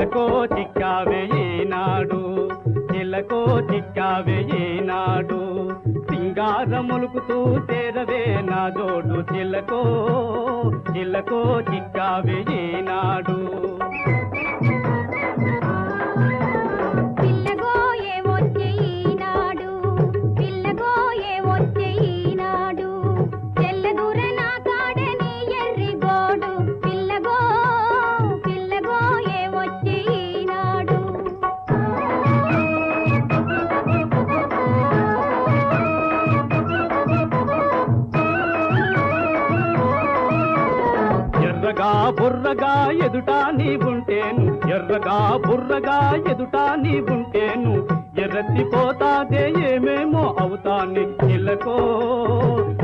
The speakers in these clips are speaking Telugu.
చిలకో చిక్కావే ఈనాడు, చిలకో చిక్కావే ఈనాడు, సింగారములుకుతూ చేరవే నా జోడు, చిలకో చిలకో చిక్కావే ఈనాడు. బుర్రగా ఎదుటా నీవుంటేను, ఎర్రగా బుర్రగా ఎదుటా నీవుంటేను, ఎర్రెత్తిపోతాదే ఏమేమో అవుతాని, చిలకో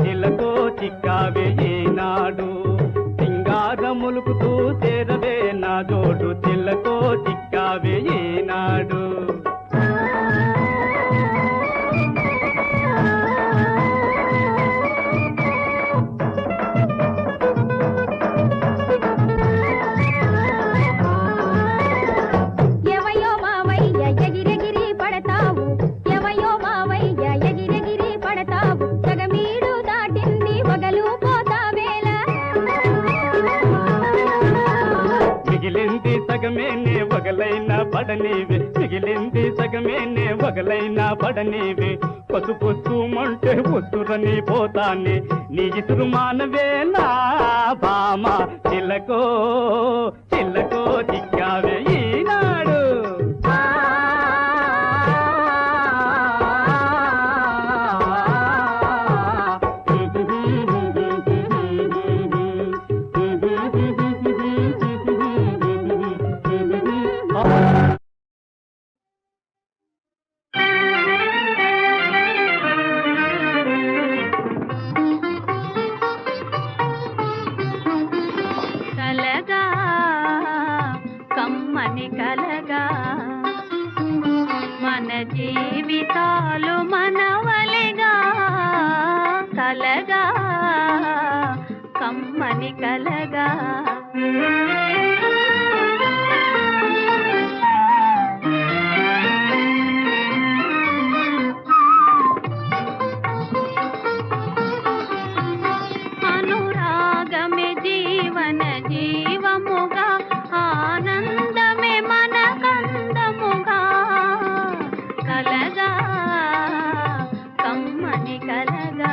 చిలకో చిక్కావే ఈనాడు, సింగారములుకుతూ చేరవే నా జోడు, చిలకో చిక్కావే ఈనాడు. మిగిలింది సగమేనే వగలైన పడనీవి, మిగిలింది సగమేనే వగలైన పడనీవి, పసుపొచ్చుమంటే ఉత్తురని పోతానే, నీ ఇసురు మానవేనా బామ, చిలకో చిలకో చిక్కావే ఈనాడు. కలగా కమ్మని కలగా మన జీవితాలు మనవలెగా, కలగా కమ్మని కలగా. అనురాగమే జీవన జీవముగా, ఆనందమే మన కందముగా, కలగా కమ్మని కలగా.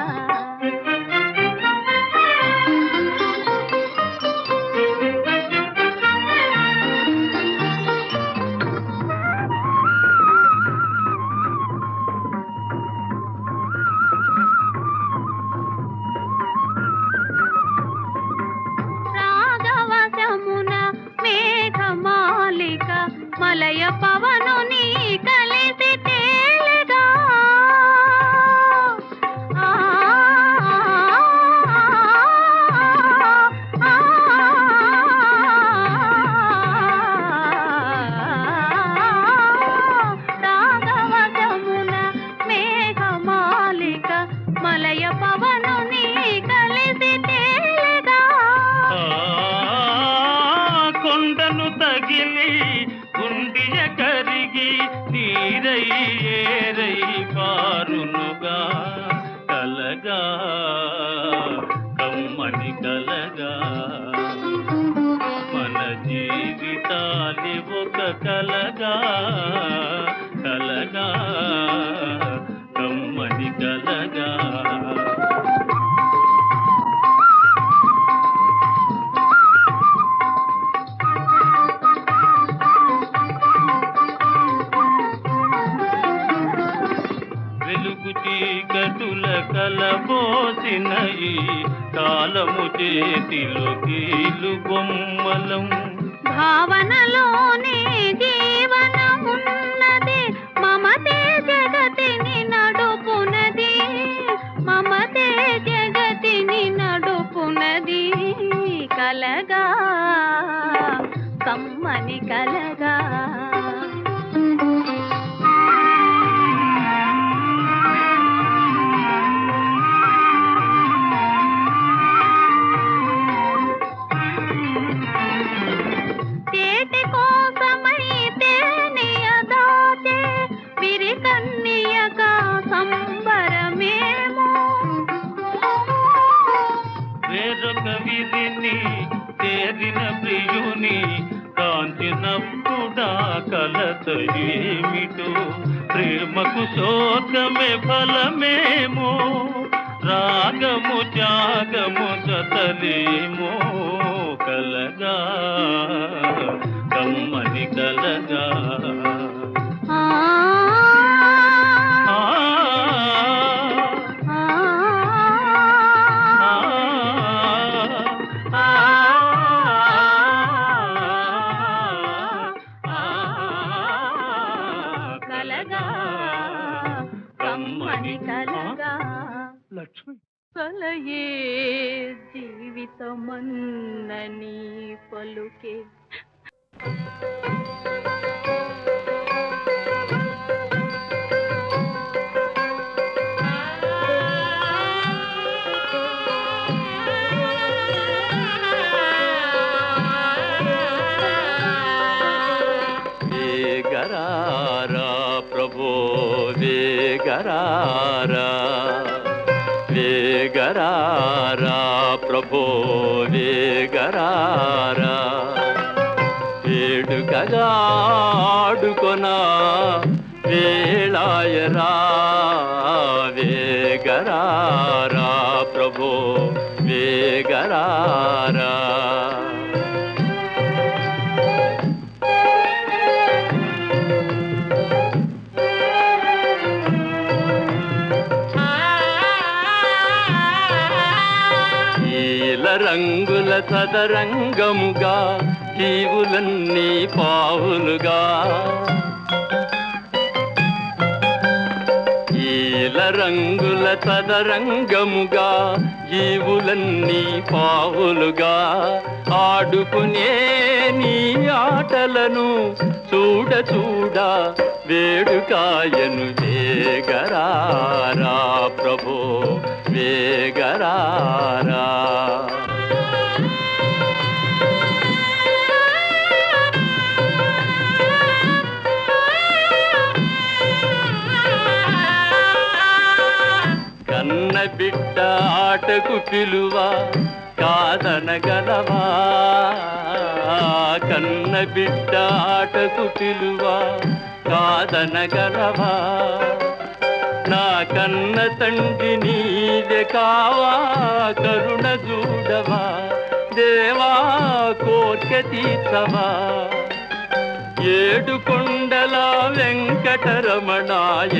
మేఘమాలిక మలయ పవనుని కలిసి తేలగా, రాగవశమున మేఘమాలిక మలయ పవనుని కలిసి తేలగా, కొండను తగిలి గుండియ కరిగి నీరై ఏరై పారునుగా, కలగా కమ్మని కలగా, మన జీవితాలి ఒక కలగా, కలగా కమ్మని కలగా. వెలుగు చీకటుల కలబోసిన ఈ కాలము చేతిలో కీలు బొమ్మలం, భావనలోనే జీవనమున్నది, మమతే జగతిని నడుపునది, మమతే జగతిని నడుపునది, కలగా కమ్మని కలగా. చేతి కోసమై విరిని చేరిన ప్రియుని కాంచినప్పుడా కలత ఏమిటో ప్రేమకు శోకమే ఫలమేమో రాగము త్యాగము జతలేమో కలగా కమ్మని కలగా లక్ష్మి కలయే జీవితమన్నని పలుకే వేగరారా ప్రభో వేగరారా వేగరారా ప్రభో వేగరారా వేడుకగా ఆడుకొనా వేళాయరా వేగరారా ప్రభో వేగరారా రంగుల సదరంగముగా జీవులన్నీ పావులుగా ఈల రంగుల సదరంగముగా జీవులన్నీ పావులుగా ఆడుకునే నీ ఆటలను చూడ చూడ వేడుకాయను వేగరారా ప్రభో వేగరారా కన్న బిడ్డ ఆటకు పిలువ కాదనగలవా కన్న బిడ్డ ఆటకు పిలువ కాదనగలవా నా కన్న తండ్రి నీవే కావా కరుణ చూడవా దేవా కోర్కె తీర్చవా ఏడు కొండల వెంకటరమణ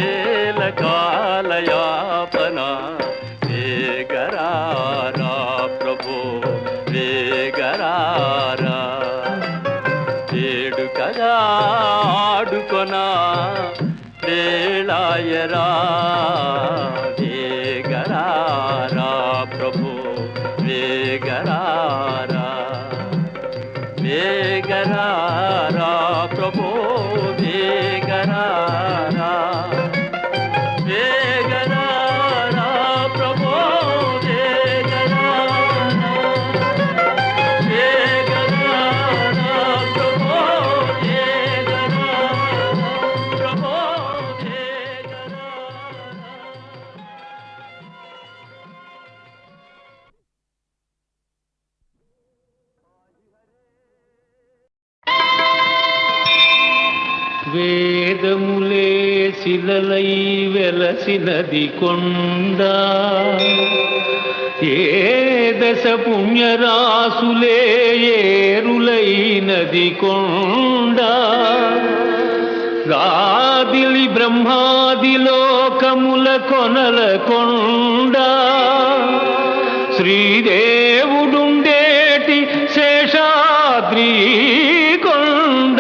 ఏల కాలయాపన వేగరారా ప్రభో వేగరారా వేడుకగా ఆడుకొనా వేళాయరా వేగరారా ప్రభో వేగరారా వేగరారా ప్రభో వేగరారా వేగరారా ప్రభో వేగరారా వేగరారా ప్రభో వేగరారా ప్రభో వేగరారా. వేదములే శిలలై వెలసినది కొండ ఏ దశ పుణ్యరాసులే ఏరులైనది కొండ గాదిలి బ్రహ్మాది లోకముల కొనల కొండ శ్రీదేవుడుండేటి శేషాద్రి కొండ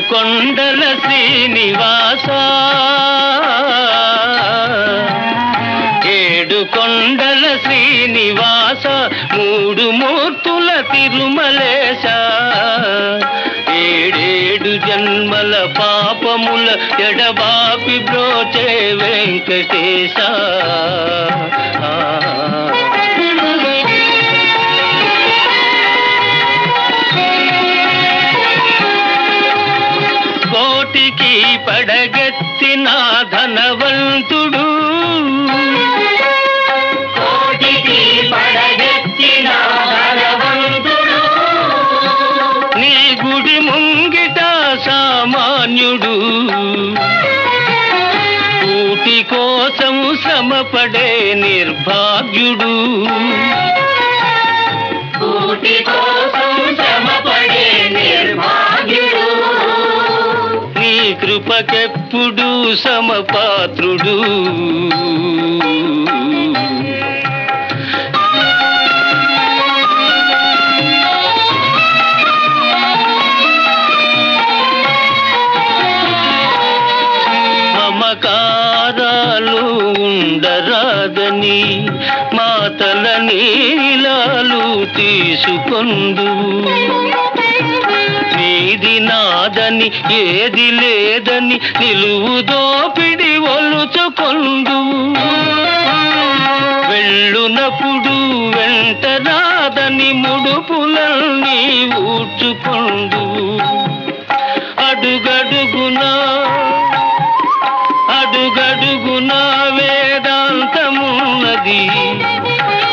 కొండల శ్రీనివాస ఏడు కొండల శ్రీనివాస మూడు మూర్తుల తిరుమలేశ ఏడేడు జన్మల పాపముల ఎడబాపి బ్రోచే వెంకటేశ. కోటికి పడగెత్తిన ధనవంతుడు, కోటికి పడగెత్తిన ధనవంతుడు, నీ గుడి ముంగిట సామాన్యుడు, కూటి కోసం శ్రమపడే నిర్భాగ్యుడు, కూటి కోసం శ్రమపడే నిర్భాగ్యుడు, నీ కృపకెప్పుడు సమపాత్రుడు. మమకారాలు ఉండరాదని మాతల నీలాలు తీసుకొందు, నీది నాదని ఏది లేదని నిలువు దోపిడి ఒలుచుకొందు, వెళ్ళునప్పుడు వెంట రాదని ముడుపులన్నీ ఊడ్చుకొందు, అడుగడుగునా అడుగడుగునా వేదాంతమున్నది,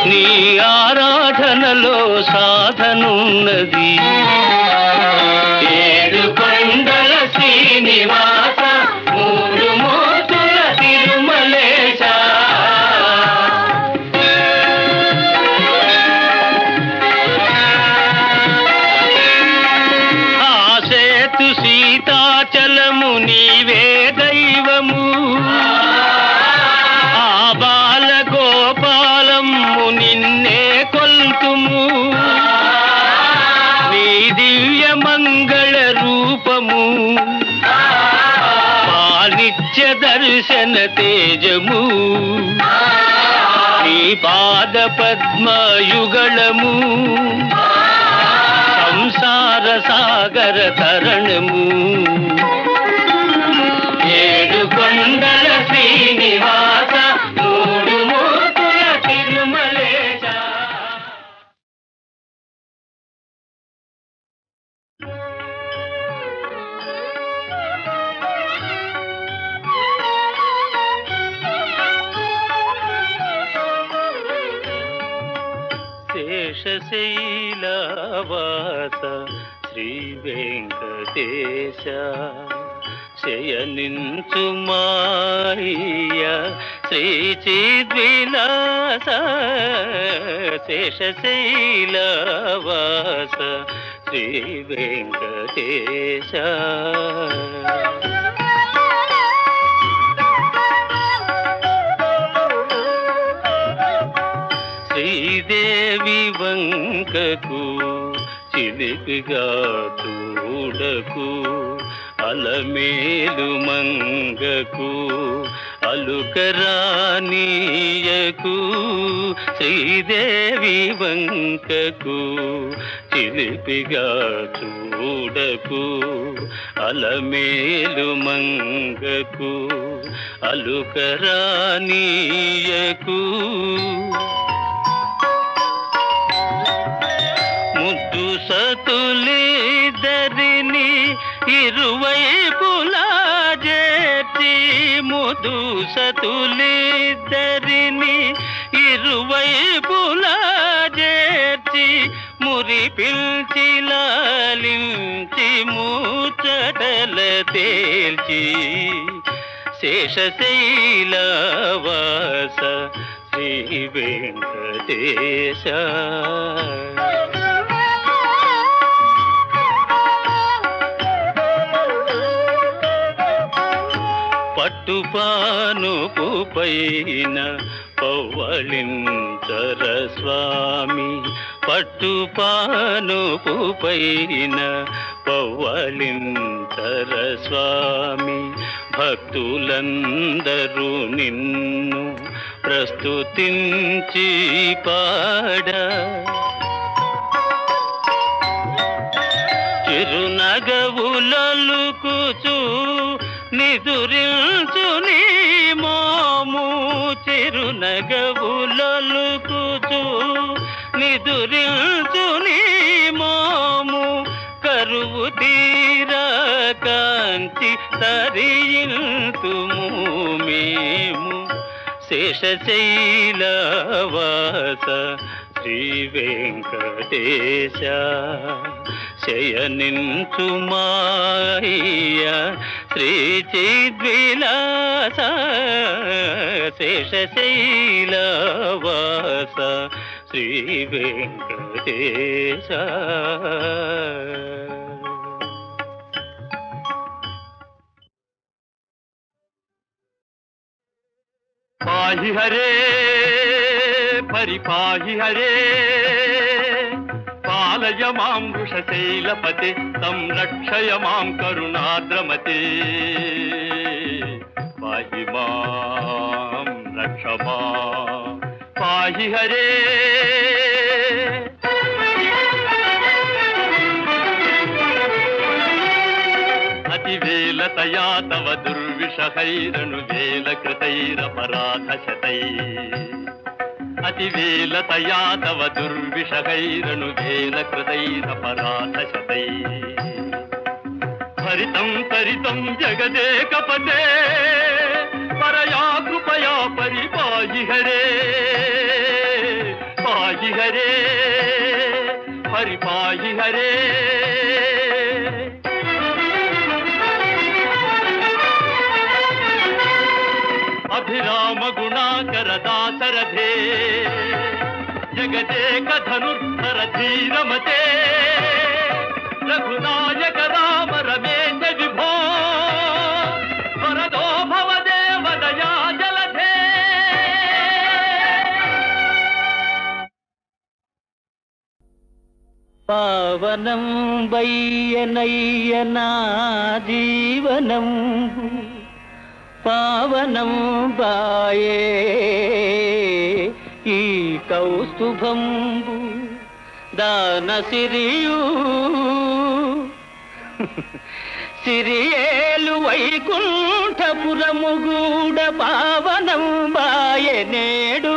నీ ఆరాధనలో సాధనున్నది. ఏడు కొండల శ్రీనివాస, మూడు మూర్తుల తిరుమలేశ, ఆ సేతు సీతాచలము నీవే దైవము, ఆ బాల గోపాలము నిన్నే కొల్తుము, నీ దివ్య మంగళ రూపము పాలిత్య దర్శన తేజము, నీ పాద పద్మయుగళము సంసార సాగర తరణము. ఏడు కొండల శ్రీనివాస, మూడు మూర్తుల తిరుమలేశ. శేషశైలవాస శ్రీ వెంకటేశ, శయనించు మాయ శ్రీ చిద్విలాస, శేషశైలవాస శ్రీ వెంకటేశ. శ్రీదేవి వంకకు చిలిపిగా చూడకు, అలమేలు మంగకు అలుకరానీయకు, శ్రీదేవి వంకకు చిలిపిగా చూడకు, అలమేలు మంగకు అలుకరానీయకు. ముద్దు సతులిద్దరిని ఇరువైపులా చేర్చి, ముద్దు సతులిద్దరిని ఇరువైపులా చేర్చి, మురి పిల్చి లాలించి ముచ్చటల తేల్చి, శేషశైలవాస శ్రీ వెంకటేశ. పట్టుపానుపు పైన పవ్వళించర స్వామి, పట్టుపానుపు పైన పవ్వళించర స్వామి, భక్తులందరూ నిన్ను ప్రస్తుతించి పాడ, చిరున చిరునగవులలుకుచు నిదురించు నీ మోము చిరునగవులలుకుచు నిదురించు నీ మోము కరువు తీర కాంతి తరియింతుము మేము శేషశైలవాస శ్రీ వెంకటేశ శయనించు మాయ శ్రీ చిద్విలాస శేషశైలవాస శ్రీ వెంకటేశ. పాహి హరే పరిపాహి హరే పాలయ మాం వృషశైలపతే సంరక్షయ మాం కరుణాద్రమతే పాహి మాం రక్ష మాం పాహి హరే. అతివేలతయా తవ దుర్విషహైరను వేల కృతైరపరాధశతై అతివేలతయా తవ దుర్విషహైరను వేల కృతైరపరాధశతై హరితం తరితం జగదేకపతే పరయా కృపయా పరిపాహి హరే పాహి హరే పరిపాహి హరే. అభిరామ గుణాకర దాసరథే జగదేక ధనుర్ధర ధీరమతే రఘునాయక రామ రమేశ విభో వరదో భవదేవ దయా జలధే. పావనం వయ్యనయ్యనా జీవనం పావనం బాయే ఈ కౌస్తుభంబు దాన సిరియు సిరియేలు వైకుంఠపురము గూడ పావనం బాయే నేడు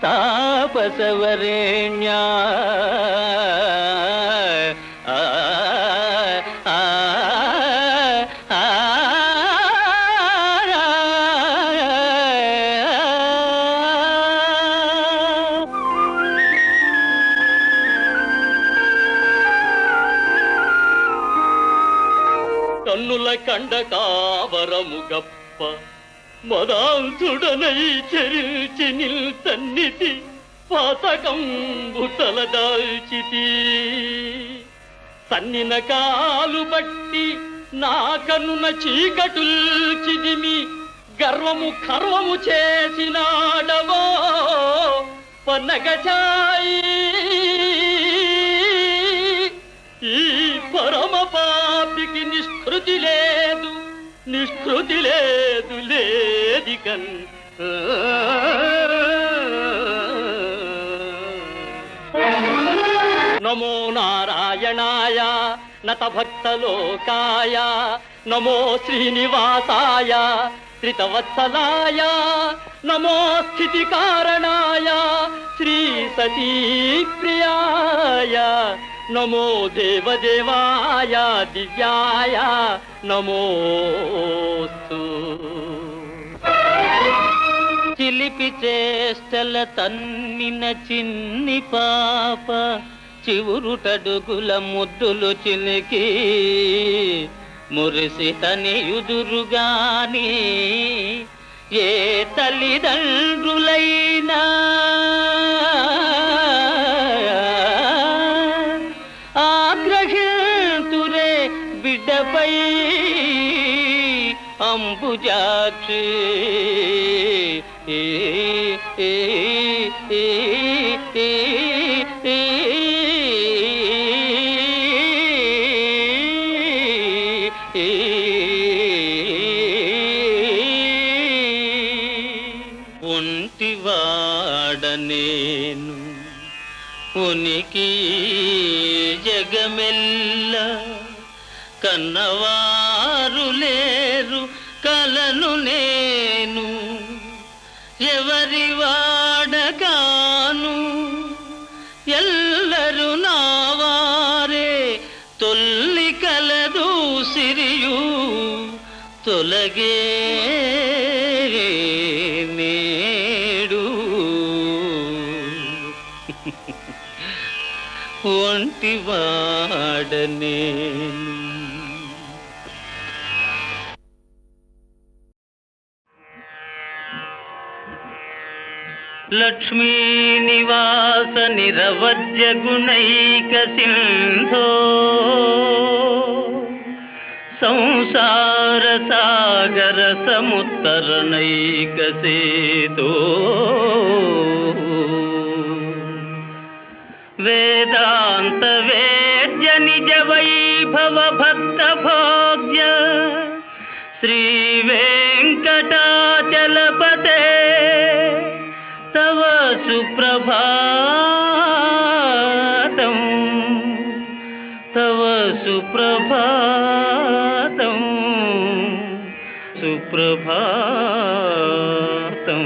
తాపసవరేణ్యా కన్నుల కండ కావరము గప్ప మదాంతుడనై చెరిల్చి నిల్తన్నిటి పాతకంబు తలదాల్చితి తన్నిన కాలు బట్టి నా కన్నున చీకటుల్చిదిమి గర్వము ఖర్వము చేసినాడవో పన్నగచాయి ఈ పరమ పాపికి నిష్కృతి లేదు నిష్కృతి లేదు లేదికన్. నమో నారాయణాయ నత భక్తలోకాయ నమో శ్రీనివాసాయ త్రితవత్సలాయ నమో స్థితి కారణాయ శ్రీ సతీ ప్రియాయ నమో దేవదేవాయ దివ్యాయ నమోస్తు. చిలిపి చేష్టల తన్నిన చిన్ని పాప చివురుటడుగుల ముద్దులు చిలికి మురిసి తనియుదురుగాని ఏ తల్లిదండ్రులైనా ఆగ్రహితురే బిడ్డపై అంబుజాక్షి ఒంటివాడ నేను ఉనికి జగ జగమెల్ల కన్నవారు లేరు కలను నేను ఎవరి వాడగాను ఎల్లరు నావారే తొల్లి కలదు సిరియు తొలగే నేడు ఒంటివాడనేను లక్ష్మీ నివాస నిరవజ్య గుణైక సింధో సంసార సాగర సముత్తరణైక సేతో వేదాంత వేద్య నిజ వైభవ భక్త భోగ్య శ్రీ వెంకటాచలపతే తవ సుప్రభాతం తవ సుప్రభాతం సుప్రభాతం.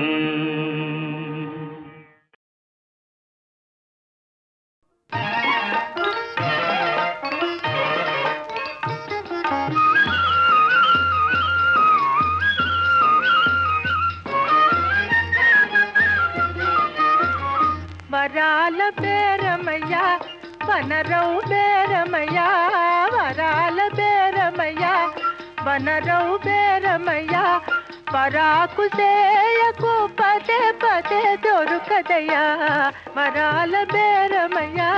వరాల బేరమయ్యా వనరౌ బేరమయ్యా వరాల బేరమయ్యా వనరౌ బేరమయ్యా పరాకు చేయకు పదే పదే దొరుకదయ్యా వరాల బేరమయ్యా.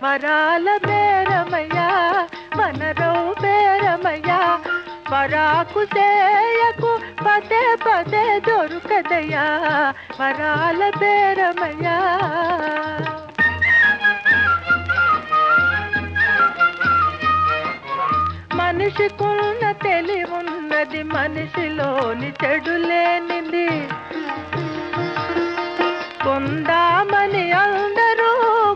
వరాల బేరమయ్యా వనరౌ బేరమయ్యా పరాకు చేయకు పదే పదే దొరుకదయ్యా వరాల బేరమయ్యా. మనిషికున్న తెలివున్నది మనిషిలోని చెడు లేనిది కొందామని అందరూ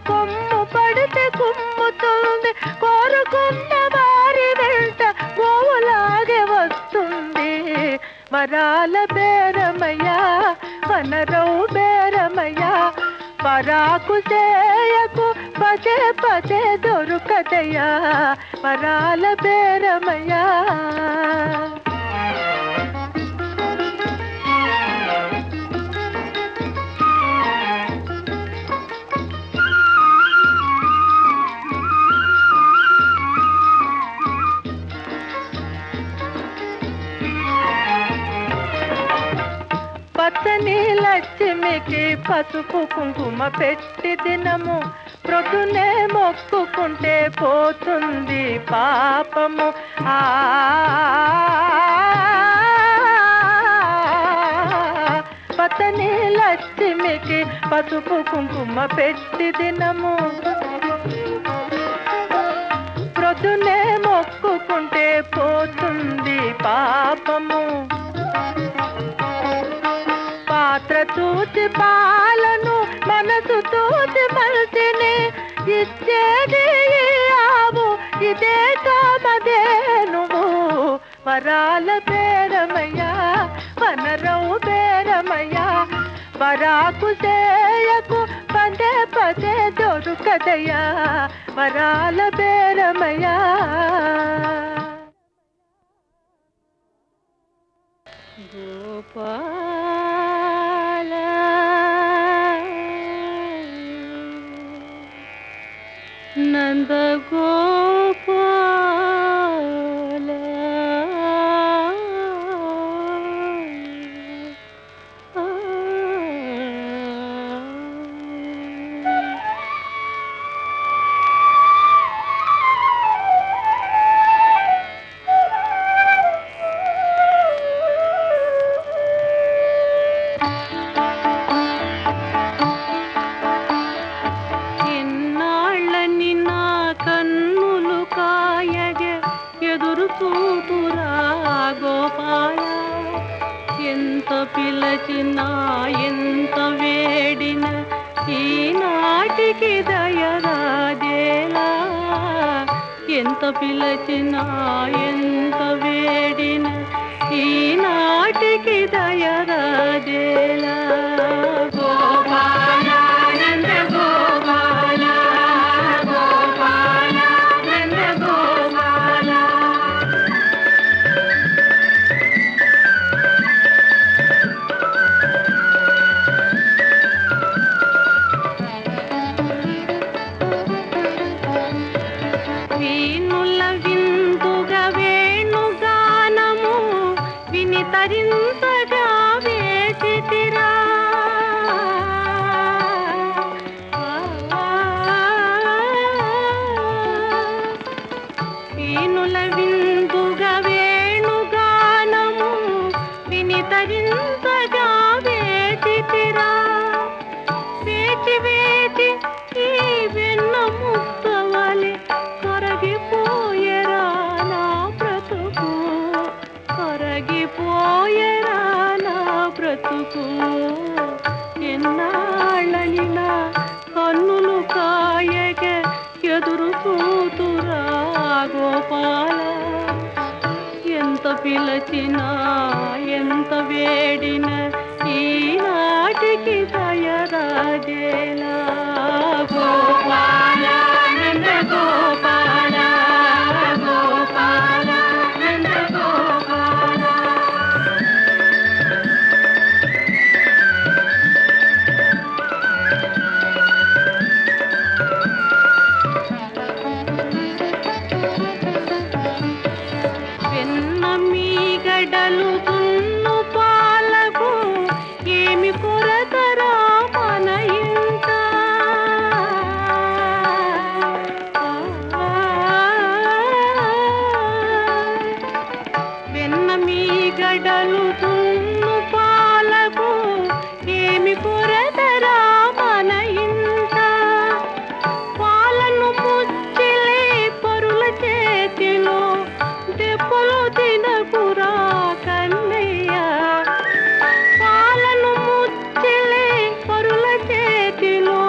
కొమ్ము పడితే కుమ్ముతుంది కోరుకున్న వారి వెంట గోవులాగే వస్తుంది వరాల బేరమయ్యా వనరౌ బేరమయ్యా పరాకు చేయకు పదే పదే దొరుకదయ్యా వరాల బేరమయ్యా. పచ్చని లక్ష్మికి పసుపు కుంకుమ పెట్టి దినము ప్రొద్దునే మొక్కుకుంటే పోతుంది పాపము. పచ్చని లక్ష్మికి పసుపు కుంకుమ పెట్టి దినము ప్రొద్దునే మొక్కుకుంటే పోతుంది పాపము. పాత్ర చూసి పాలను మనసు చూసి మనిషిని ఇచ్చేది ఆవు ఇదే కామదే నువ్వు వరాల బేరమయ్యా వనరౌ బేరమయ్యా పరాకు చేయకు పదే పదే దొరుకదయ్యా వరాల బేరమయ్యా. గోపాల నంద గోపాల ఎదురు చూతురా గోపాల. ఎంత పిలచినా ఎంత వేడిన ఈనాటికి దయరాజేలా. ఎంత పిలచినా ఎంత వేడిన ఈనాటికి దయరాజేలా. గోపాల నంద గోపాల, గోపాల నంద గోపాల. వీణుల విందుగా వేణుగానము వినితరించగా వేచితిరా. వీణుల విందుగా వేణుగానము వినితరించగా వేచితిరా. వేచి వేచి ఈ వెన్న ముక్తవలె కరగిపోయేరా నా బ్రతుకు, కరగిపోయేరా నా బ్రతుకు. ఎన్నాళ్ళని నా కన్నులు కాయగ ఎదురు చూతురా గోపాల. ఎంత పిలచినా ఎంత వేడిన ఈనాటికి దయరాజేలా. గోపాల నంద గోపాల, గోపాల నంద గోపాల. వెన్న మీగడలు దున్ను పాలకు ఏమి కొరతరా మన ఇంట. వెన్న మీగడలు దున్ను పాలకు ఏమి కొరతరా మన ఇంట. పాలను పుచ్చిలే పరుల చేతిలో దెబ్బలు తినకురా కన్నయ్య. పాలను ముచ్చిలే పరుల చేతిలో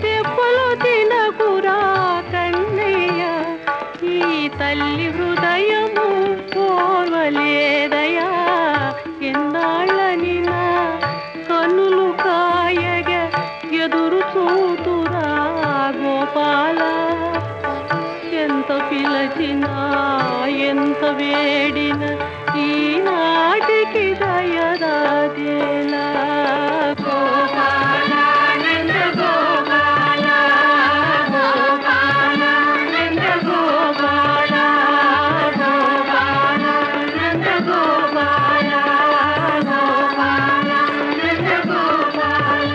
దెబ్బలు తినకురా కన్నయ్య. ఈ తల్లి హృదయము పోవలేదయా. ఎన్నాళ్ళని నా కన్నులు కాయగ ఎదురు చూతురా గోపాల. ఎంత పిలచినా ఎంత వేడిన ఈనాటికి దయరాజేలా. గోపాల నంద గోపాల, గోపాల నంద గోపాల, గోపాల నంద గోపాల, గోపాల నంద గోపాల.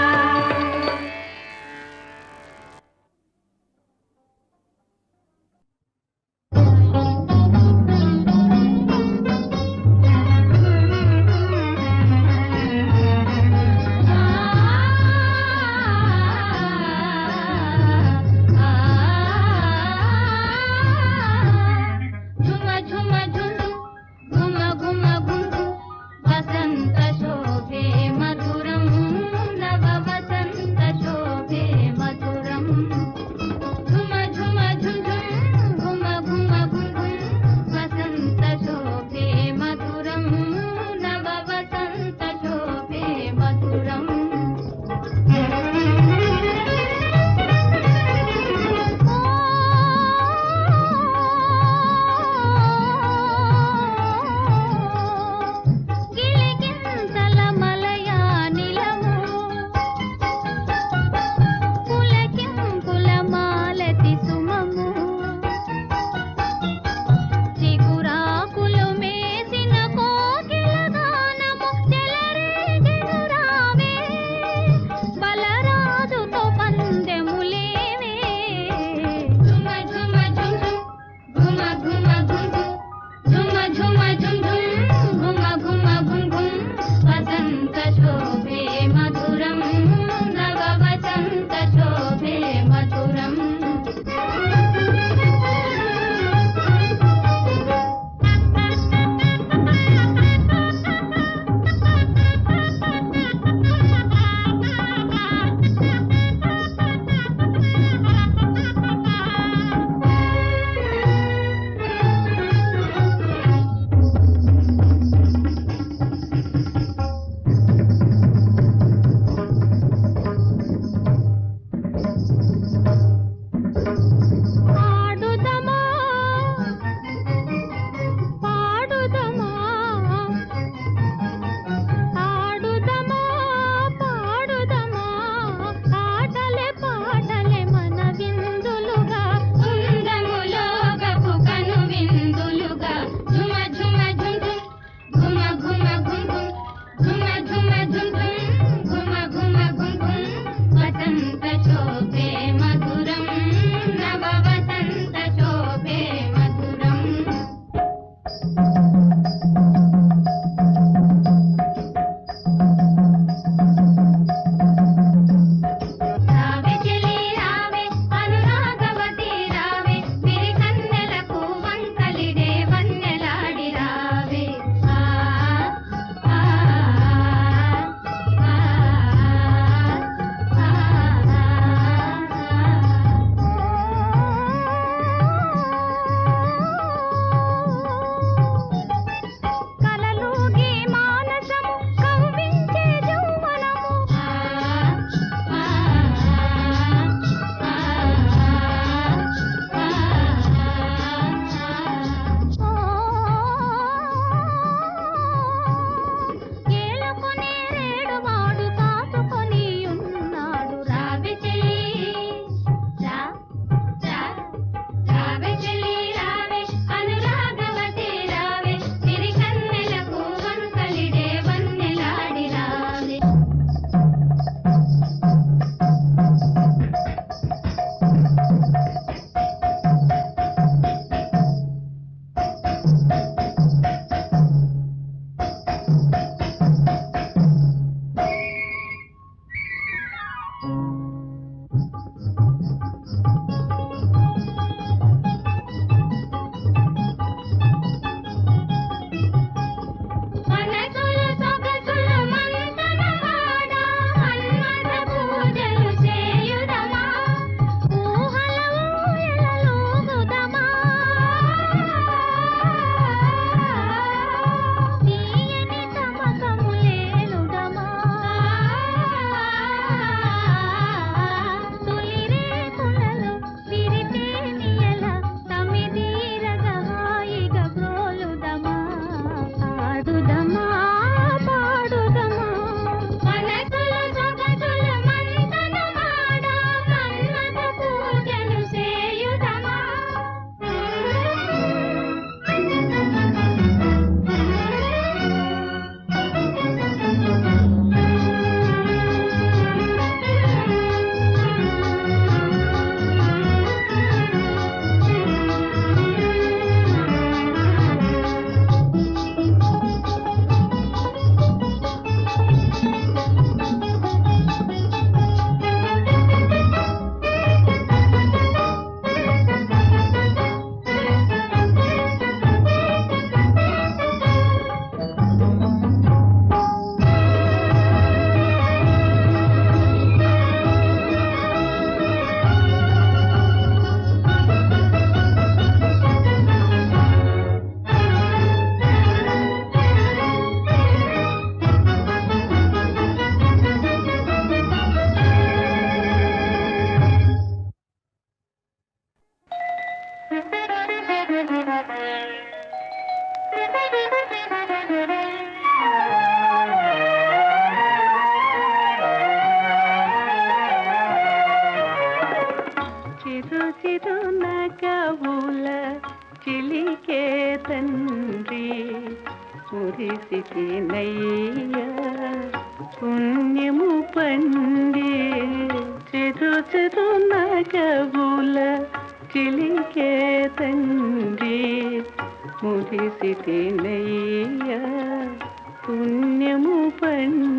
మురిసినయ్య పుణ్యము పండి చెరు చెరు నగవుల చిలికే తండ్రి మురిసినయ్య పుణ్యము పండి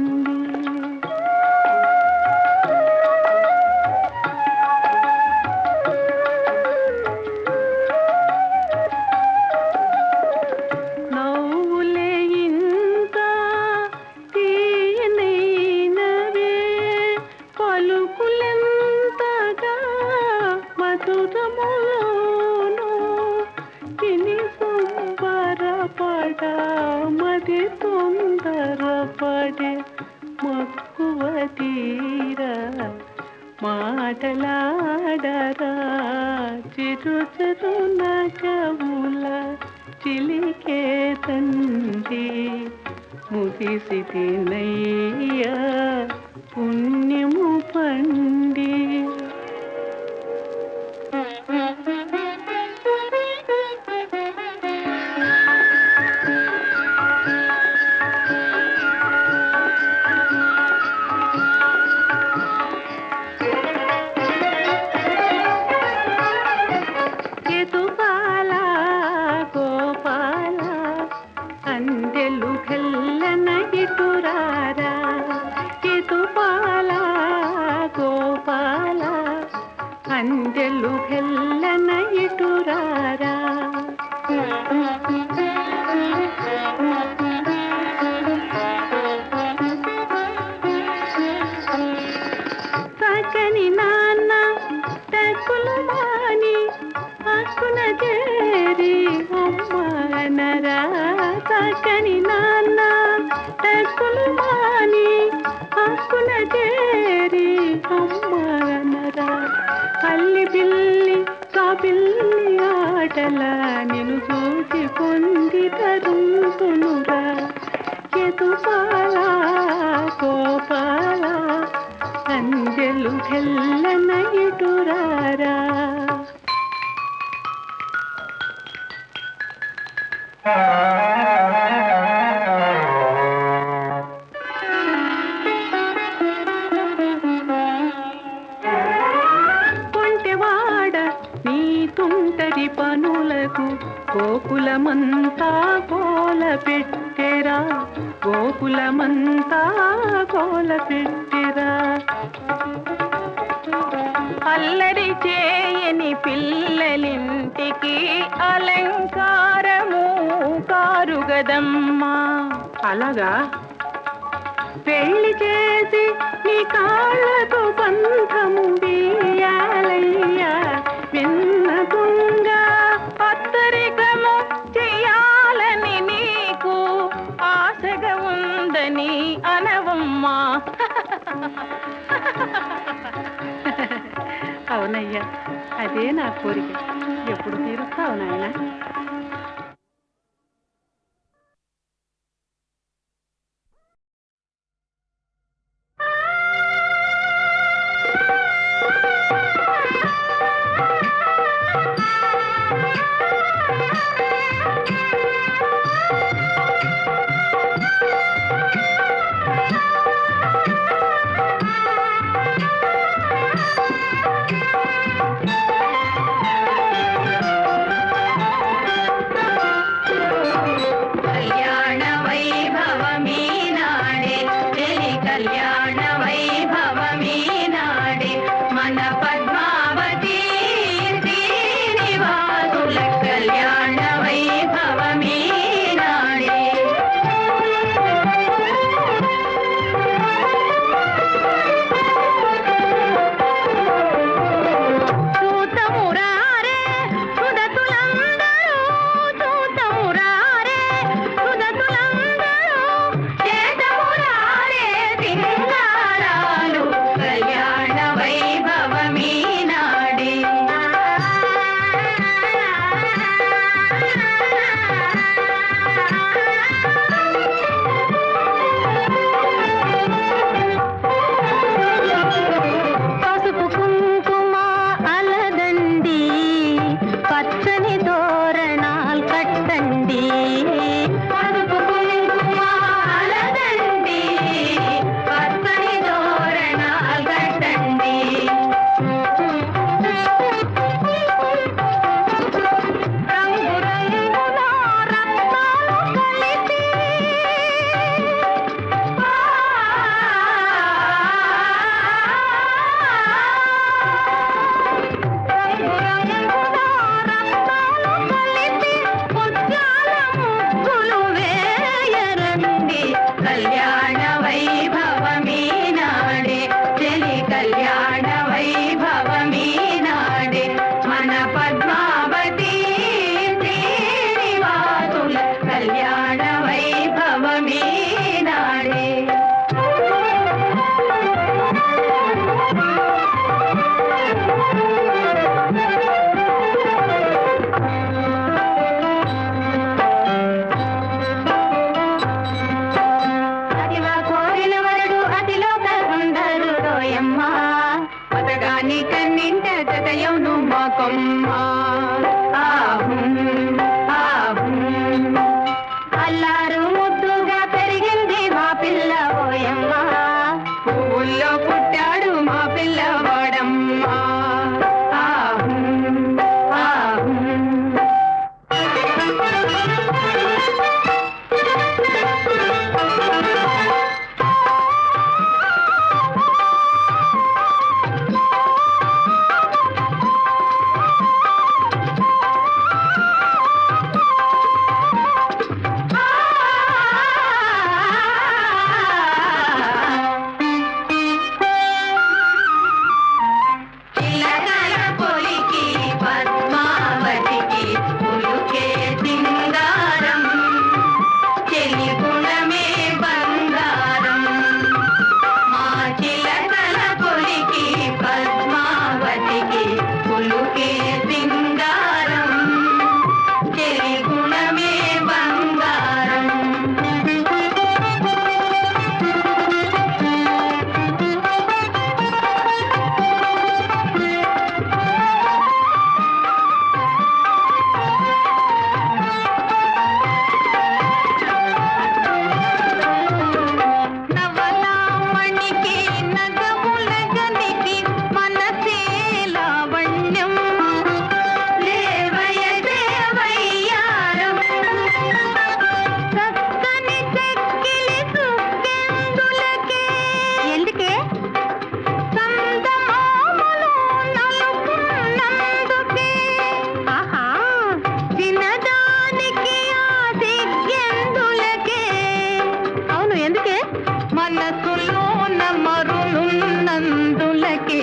మది తొందరపడే మక్కువ తీరా మాటలాడరా చిరు చిరు నగవుల చిలికే తండ్రి మురిసినయ్య పుణ్యము పండి అందెలు గెల్లన ఇటురారా ఇటుపాల గోపాల అందెలు గెల్లన ఇటురారా సకని నాన్న తక్కులు మాని అక్కున చేరి అమ్మనరా సకని నాన్న తక్కులు మాని అక్కున చేరి అమ్మనరా అల్లి బిల్లి కాపిల్లి ఆటల నిన్ను చూసి పొంది తరుముతునురా ఎదుపాల గోపాల అందెలు గెల్లన ఇటురారా కొంటెవాడ నీ తుంటరి పనులకు గోకులమంతా కోల పెట్టెరా, గోకులమంతా కోల పెట్టెరా. అల్లరి చేయని పిల్లలింటికి అలంకారము కారుగదమ్మా. అలాగా? పెళ్లి చేసి నీ కాళ్ళకు బంధము వేయాలయ్యా విన్నతుంగా. పత్తరికము చేయాలని నీకు ఆశగా ఉందని అనవమ్మా. అవునయ్యా, అదే నా కోరిక. ఎప్పుడు తీరుస్తావు నాయనా? మనసులోన మరులున్నందులకే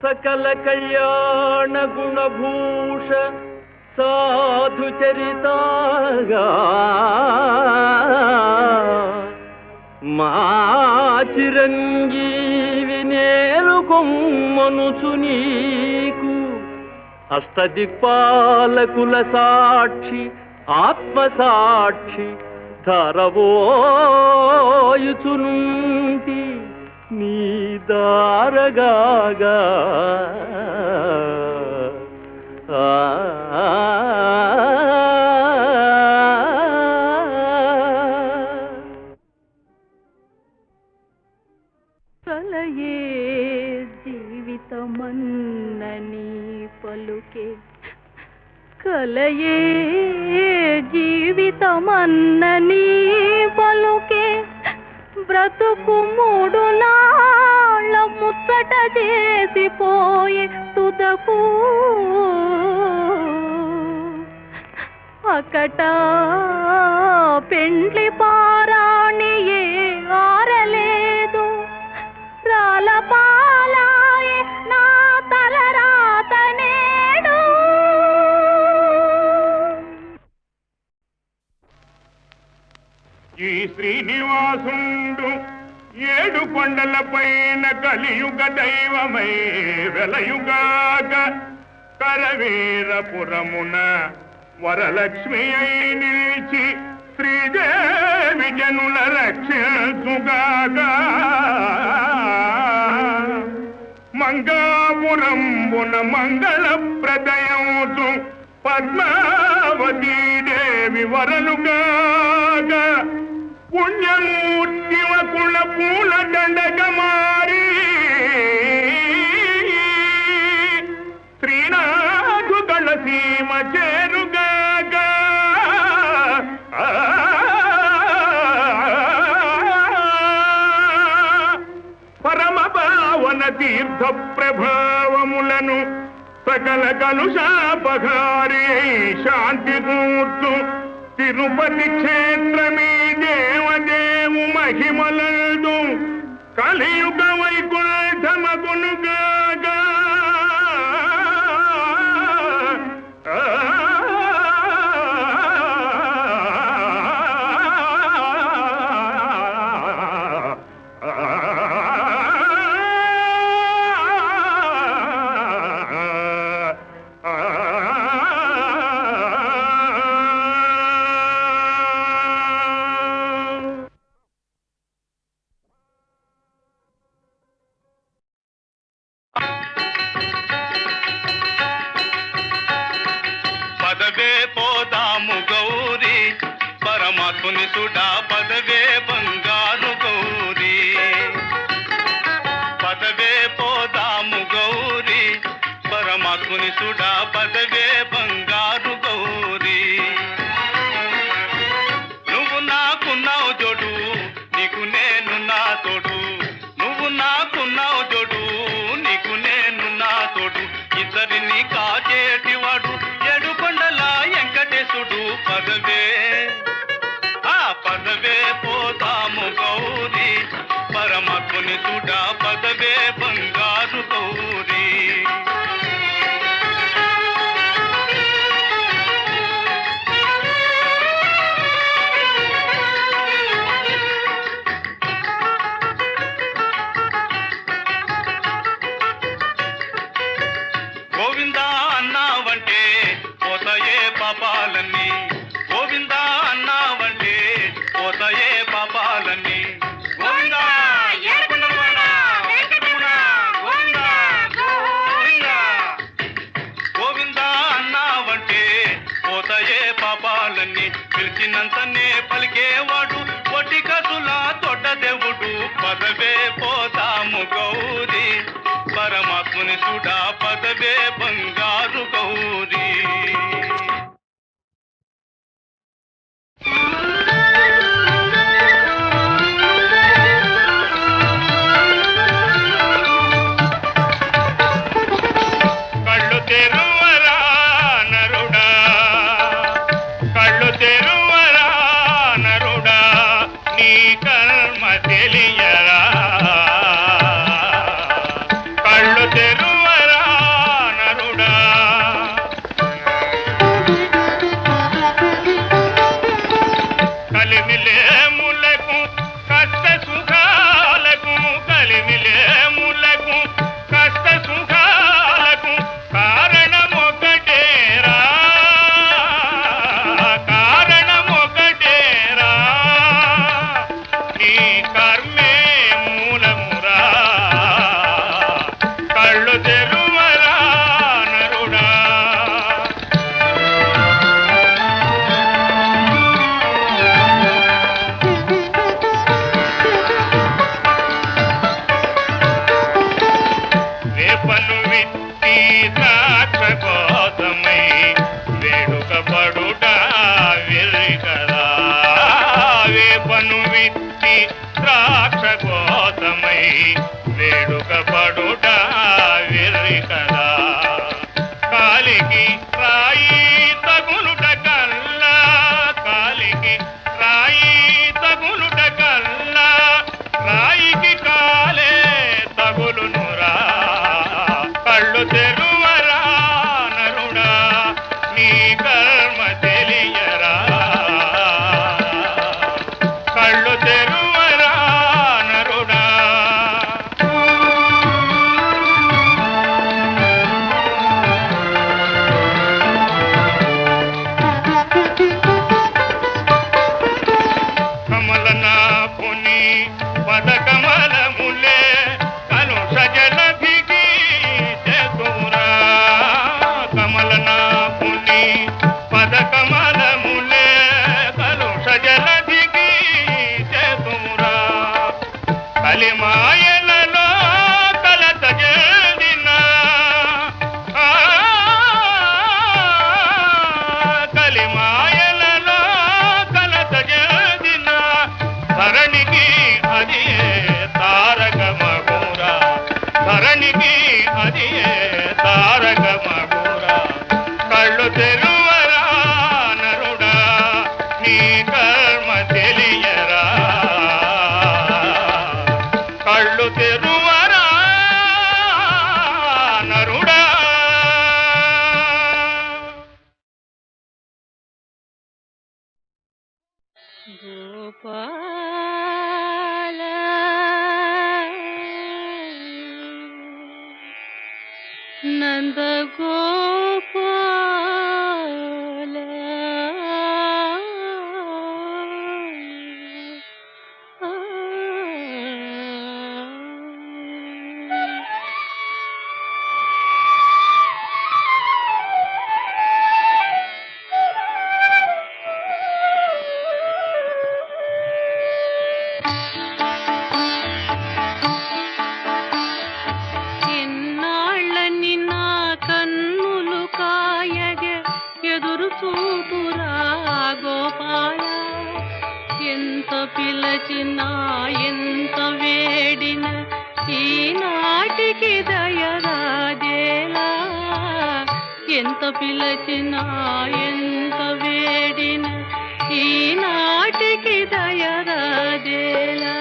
సకల కళ్యాణ గుణభూష సాధు చరితాగా మా చిరంజీవి నేలుకొమ్మనుచు నీకు అష్టదిక్పాలకుల సాక్షి ఆత్మసాక్షి ధరవోయుచునుంటి నీ దారగాగా కలయే జీవితమన్నని పలుకే కలయే జీవితమన్నని పలుకే బ్రతుకు మూడు నాళ్ళ ముచ్చట చేసిపోయే తుదకు అకట పెండ్లి పారాణియే ఆరలేదు రాల పాలాయే నా తలరాత నేడు ఈ శ్రీనివాసుండు ఏడు కొండల పైన కలియుగ దైవమై వెలయుగాక కరవీరపురమున వరలక్ష్మి అయి నిలిచి శ్రీదేవి జనుల రక్షించుగాక మంగాపురంబున మంగళ ప్రదయంచు పద్మావతీ దేవి వరలుగాక పుణ్యమూర్తివ కుల పూల దండగ మారి శ్రీనాథు కళసీమ చేరుగాక పరమ పావన తీర్థ ప్రభావములను సకల కలుషాపహారి శాంతి కూర్చు తిరుపతి క్షేత్రమీ దేవదేవు మహిమలందు కలియుగ వైకుంఠమగునుగాగా పదవే పోదాము గౌరీ పరమాత్ముని సుడా పదవే బంగారు గౌరీ పదవే పోదాము గౌరీ పరమాత్ముని సుడా పదవే బంగారు గౌరీ నువ్వు నాకున్నావు జోడు నీకు నేను నా తోడు నువ్వు నాకున్నావు జోడు నీకు నేను నా తోడు ఇద్దరిని చూడా పదవే బంగారు గౌరీ గోవిందా అన్నావంటే పోతాయే పాపాలన్నీ గోవిందా అన్నావంటే పోతాయే పాపాలన్నీ గోవిందా ఏడుకొండలవాడ వెంకటరమణ గోవిందా గోవిందా గోవిందా అన్నావంటే పోతాయే పాపాలన్నీ పిలిచినంతనే పలికేవాడు కొట్టి కసులా తొడ్డ దేవుడు పదవే పోతాము గౌరీ పరమాత్ముని చూడా పదవే బంగారు గౌరీ కళ్ళు తెరువరా నరుడా కళ్ళు తెరువరా నరుడా నీ కర్మ తెలియరా కళ్ళు తెరువరా నరుడా కలిమిలేములకు కష్ట సుఖాలకు కలిమిలేములకు కష్ట సుఖాలకు కారణమొకటేరా కారణమొకటేరా నీ కర్మే మూలమురా కళ్ళు తెరువరా నరుడా వేపను విత్తి ద్రాక్ష కోసమై వేడుక పడుట వెర్రి కదా వేపను విత్తి ద్రాక్ష కోసమై వేడుక పడుట వెర్రి కదా కాలికి రాయి తగులుట కల్లా కాలికి రాయి తగులుట కల్లా రాయికి కాలే తగులునురా కళ్ళు తెరువరా నరుడా నీ కర్మ తెలియరా కళ్ళు తెరువరా నరుడా కమలనాభుని పదకమలములే కలుష జలధికి చేతురా కమలనాభుని పదకమలములే కలుష జలధికి చేతురా కలిమాయలలో కలత జల్దిన కలిమాయలలో కలత జల్దిన ధరణికి అది తారక మగూరా ధరణికి అది తారక మగూరా కళ్ళు తెరువరా నరుడా నీ కర్మ తెలియరా కళ్ళు తెరువరా నరుడా గోపాల నంద గోపాల ఎన్నాళ్ళని నా కన్నులు కాయగ ఎదురు చూపురా గోపాల ఎంత పిలచినా ఎంత వేడిన ఈనాటికి దయరాజేలా ఎంత పిలచినా ఎంత వేడిన ఈనాటికి దయరాజేలా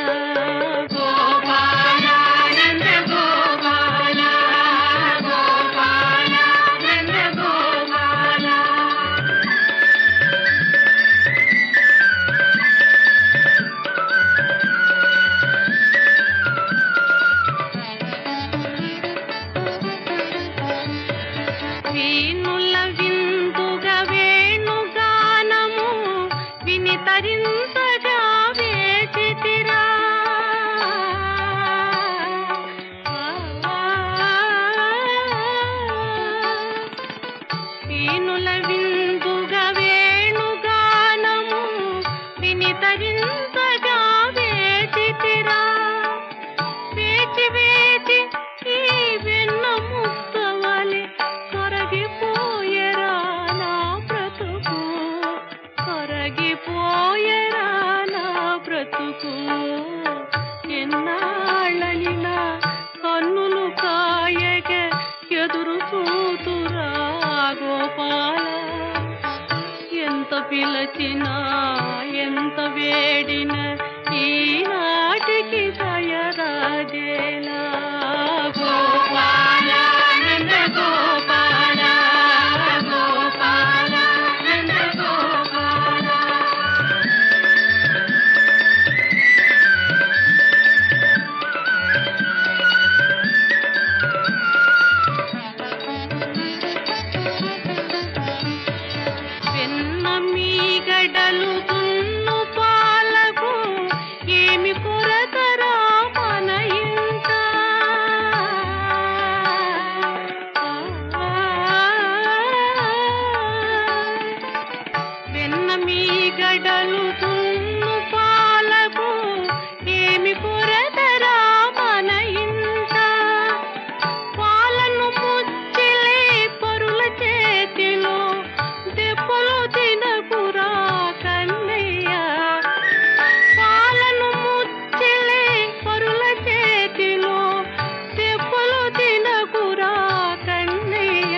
గోపాల వీణుల విందుగా వేణుగానము విని తరింతగా వేచితిరా. వీణుల విందుగా వేణుగానము విని తరింతగా వేచితిరా. వేచి వేచి ఈ వెన్న ముక్కవలె కొరగిపోయెరా నా బ్రతుకు, కొరగిపోయెరా నా బ్రతుకు. ఎన్నాళ్ళని నా కన్నులు కాయగ ఎదురు చూతురా గోపాల. ఎంత పిలచినా ఎంత వేడిన ఈనాటికి దయరాజేలా. గోపాల నంద గోపాల, గోపాల నంద గోపాల. వెన్న మీగడలు దున్ను పాలకు ఏమి కొరతరా మన ఇంట. వెన్న మీగడలు దున్ను పాలకు ఏమి కొరతరా మన ఇంట. పాలను ముచ్చిలే పరుల చేతిలో దెబ్బలు తినకురా కన్నయ్య. పాలను ముచ్చిలే పరుల చేతిలో దెబ్బలు తినకురా కన్నయ్య.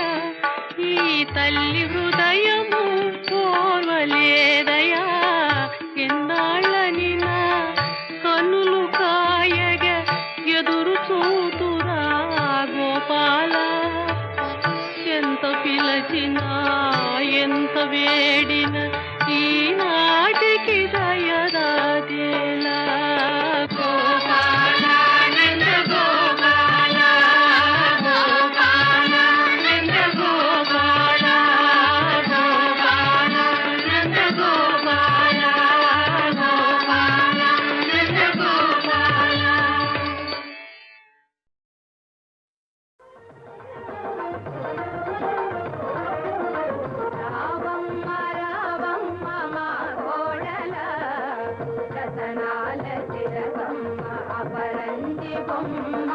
ఈ తల్లి హృదయము కోరలేదయా. ఎన్నాళ్ళని నా కన్నులు కాయగ ఎదురు చూతురా గోపాల. ఎంత పిలచినా ఎంత వేడిన ఈనాటికి దయరాజేలా. గోపాల నంద గోపాల, గోపాల నంద గోపాల, గోపాల నంద గోపాల, గోపాల నంద గోపాల. రావమ్మ రావమ్మ మా కోడల, రతనాల తిలకమ్మ అపరంజి బొమ్మ.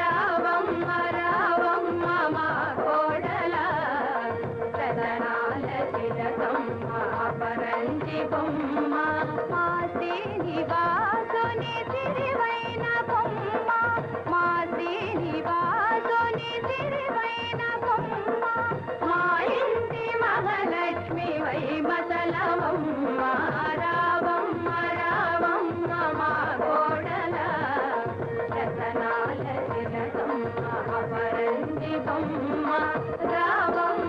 రావమ్మ రావమ్మ మా కోడల, రతనాల తిలకమ్మ అపరంజి బొమ్మ. మా శ్రీనివాసుని సిరివైన బొమ్మ, మా శ్రీనివాసుని సిరివైన బొమ్మ. మా ఇంటి మహాలక్ష్మి వై మసలవమ్మ. రావమ్మ రావమ్మ మా కోడల, రతనాల తిలకమ్మ అపరంజి బొమ్మ. రావమ్మ.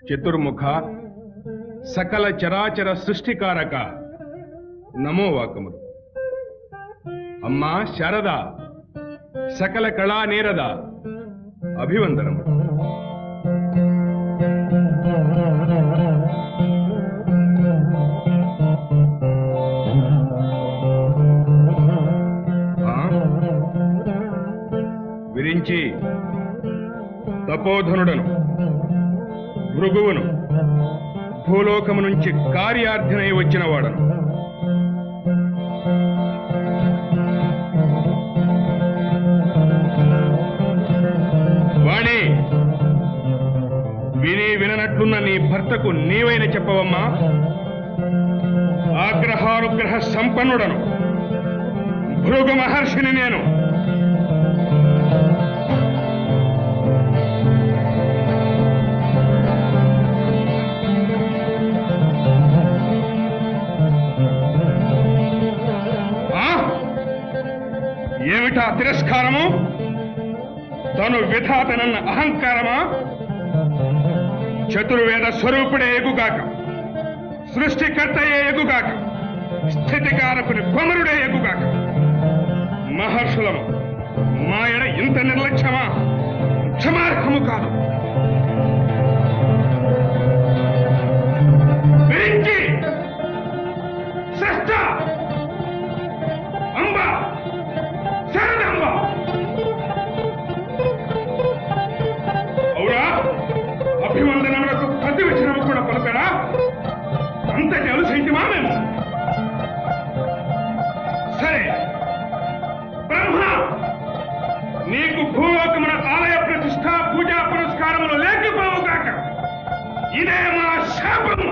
చతుర్ముఖ సకల చరాచర సృష్టికారక నమో వాకములు. అమ్మా శారద సకల కళా నేరద అభివందనము. విరించి తపోధనుడను భృగువును భూలోకము నుంచి కార్యార్థనై వచ్చిన వాడను. నీ భర్తకు నీవైనా చెప్పవమ్మా. ఆగ్రహానుగ్రహ సంపన్నుడను భృగు మహర్షిని నేను. ఏమిటా తిరస్కారము? తను విధాతనన్న అహంకారమా? చతుర్వేద స్వరూపుడే ఎగుగాక, సృష్టికర్తయే ఎగుగాక, స్థితికారకుని కొమరుడే ఎగుగాక. మహర్షులము మాయడ ఇంత నిర్లక్ష్యమా? క్షమార్హము కాదు. విరించి శ్రేష్ఠ అంబ శరణంబ అవురా, అభివందనములకు ప్రతి విషయము కూడా పలికారా? అంతటి అలుసైతిమా మేము? సరే బ్రహ్మ, నీకు భూలోకమున ఆలయ ప్రతిష్ట పూజా పురస్కారములు లేకపోవుగాక. ఇదే మా శాపము.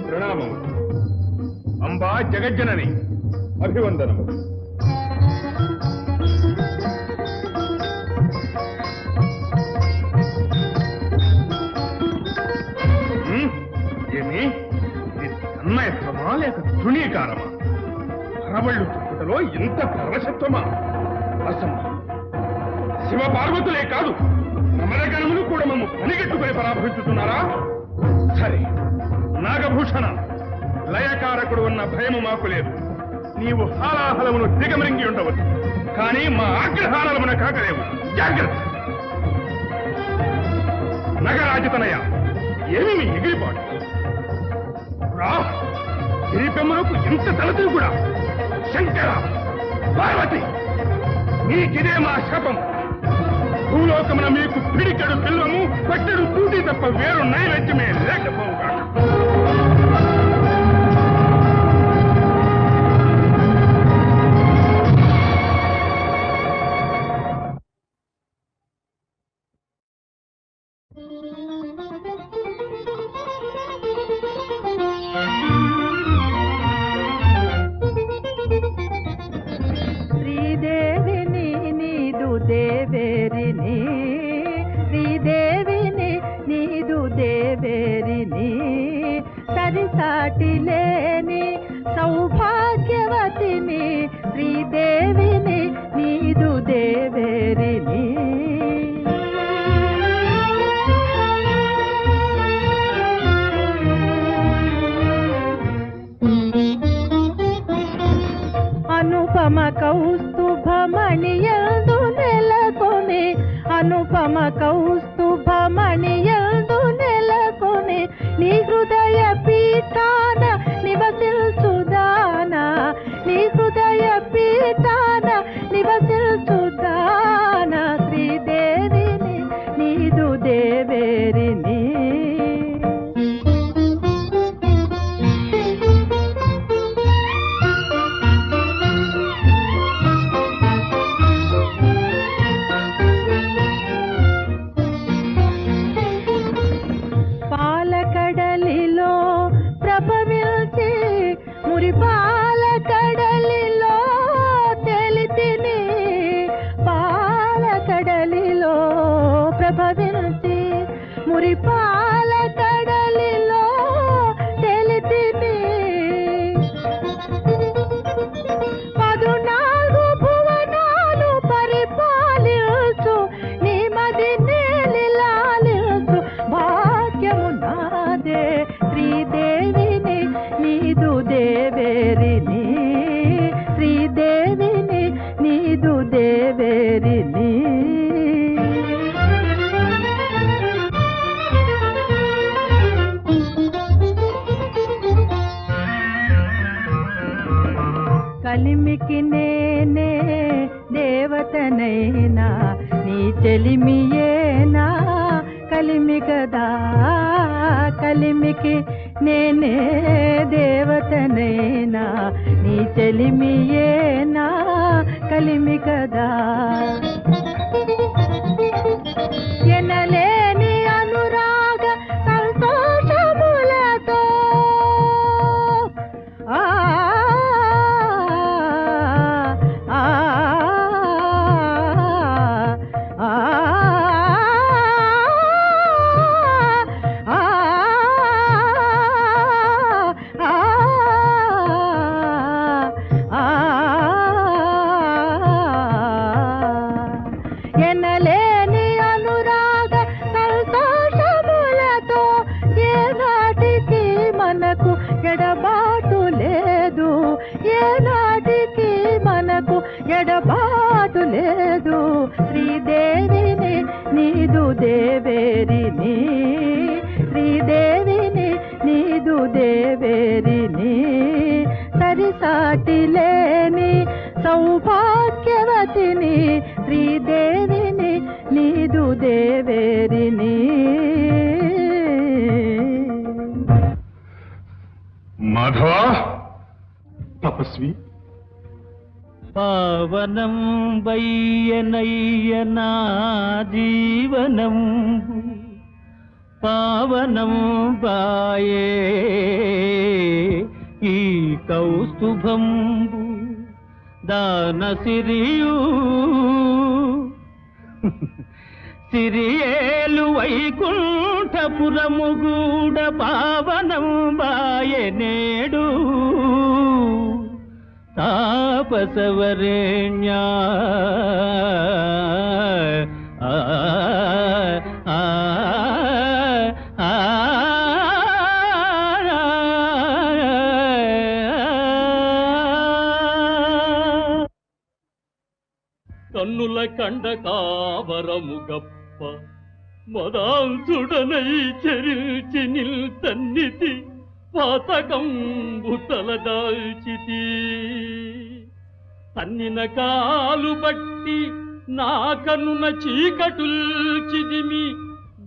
ప్రణామము. అంబా జగజ్జనని అభివందనము. ఏమి తన్మయత్వమా లేక తృణీకారమా? పరవళ్ళు చుట్టుటలో ఇంత పరవశత్వమా? అసంభవం. శివ పార్వతులే కాదు, నమరగణములు కూడా మమ్ము పనిగట్టుకుని పరాభవించుతున్నారా? సరే నాగభూషణ, లయకారకుడు ఉన్న భయము మాకు లేదు. నీవు హాలాహలమును దిగమరింగి ఉండవచ్చు, కానీ మా ఆగ్రహాలమున కాకలేవు. జాగ్రత్త. నగరాజతనయ, ఏమి మీ ఎగిరిపాటు? రా, గిరిపెమ్మలకు ఇంత తలతూ కూడా. శంకర, పార్వతి, మీకిదే మా శాపం. భూలోకమున మీకు పిడికెడు పిల్లము, పట్టెడు పూటి తప్ప వేరు నైవేద్యమే లేకపోవుగా. శ్రీదేవిని నీదు దేవేరిని, శ్రీదేవిని నీదు దేవేరిని, సరిసాటి లేని సౌభాగ్యవతిని, శ్రీదేవిని నీదు దేవేరిని. అనుపమ కౌస్తుభమణియందు నెలకొని, అనుపమ కౌస్తుభమణియందు నెలకొని, నీ హృదయ పీఠాన నివసిల్చుదానా, నీ హృదయ పీఠాన నివ మురిపాల కడలిలో తెలితిని 14 భువనాలు పరిపాలించు నీ మది నేలిలాలించు భాగ్యము నాదే శ్రీదేవిని నీదు దేవేరిని శ్రీదేవిని నీదు దేవేరిని కలిమికి నేనే దేవతనైనా నీ చెలిమియేనా కలిమి కదా కలిమికి నేనే దేవతనైనా నీ చెలిమియేనా కలిమి కదా ఎనలేని అనురాగ సంతోషములతో ఎనలేని అనురాగ సంతోషములతో ఏనాటికి మనకు ఎడబాటు లేదు ఏనాటికి మనకు ఎడబాటు లేదు శ్రీదేవిని నీదు దేవేరిని శ్రీదేవిని నీదు దేవేరిని సరిసాటి లేని సౌభాగ్యవతిని శ్రీదేవిని నీదు దేవేరిని మాధవ తపస్వి పావనం వయ్యనయ్యనా జీవనం పావనం బాయే ఈ కౌస్తుభంబు దాన సిరియు సిరియేలు వైకుంఠపురము గూడ పావనం బాయే నేడు తాపసవరేణ్యా కన్నుల కండ కావరము గప్ప మదాంసుడనై చెరిల్చి నిల్తన్నితి పాతకంబు తలదాల్చితి తన్నిన కాలు బట్టి నా కన్నున చీకటుల్చిదిమి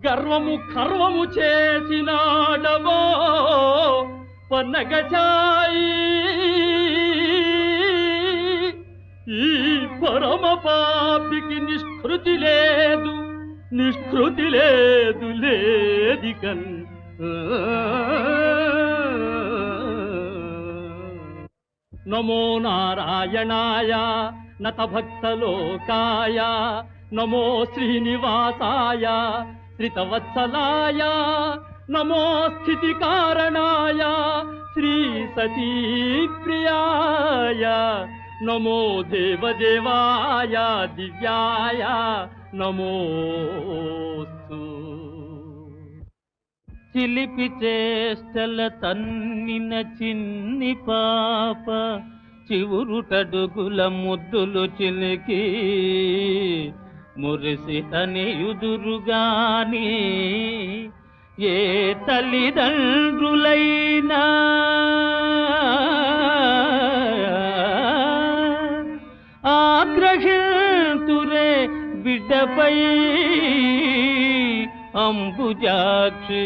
గర్వము కర్వము చేసినాడవో పన్నగచాయి ఈ పరమ పాపికి నిష్కృతి లేదు లేదికన్ నమో నారాయణాయ నత భక్తలోకాయ నమో శ్రీనివాసాయ శ్రితవత్సలాయ నమో స్థితి కారణాయ శ్రీ సతీ ప్రియాయ నమో దేవదేవాయ దివ్యాయ నమోస్తు చిలిపి చేష్టల తన్నిన చిన్ని పాప చివురుటడుగుల ముద్దులు చిలికి మురిసి తనియుదురుగాని ఏ తల్లిదండ్రులైనా ఆగ్రహితురే బిడ్డపై అంబుజాక్షి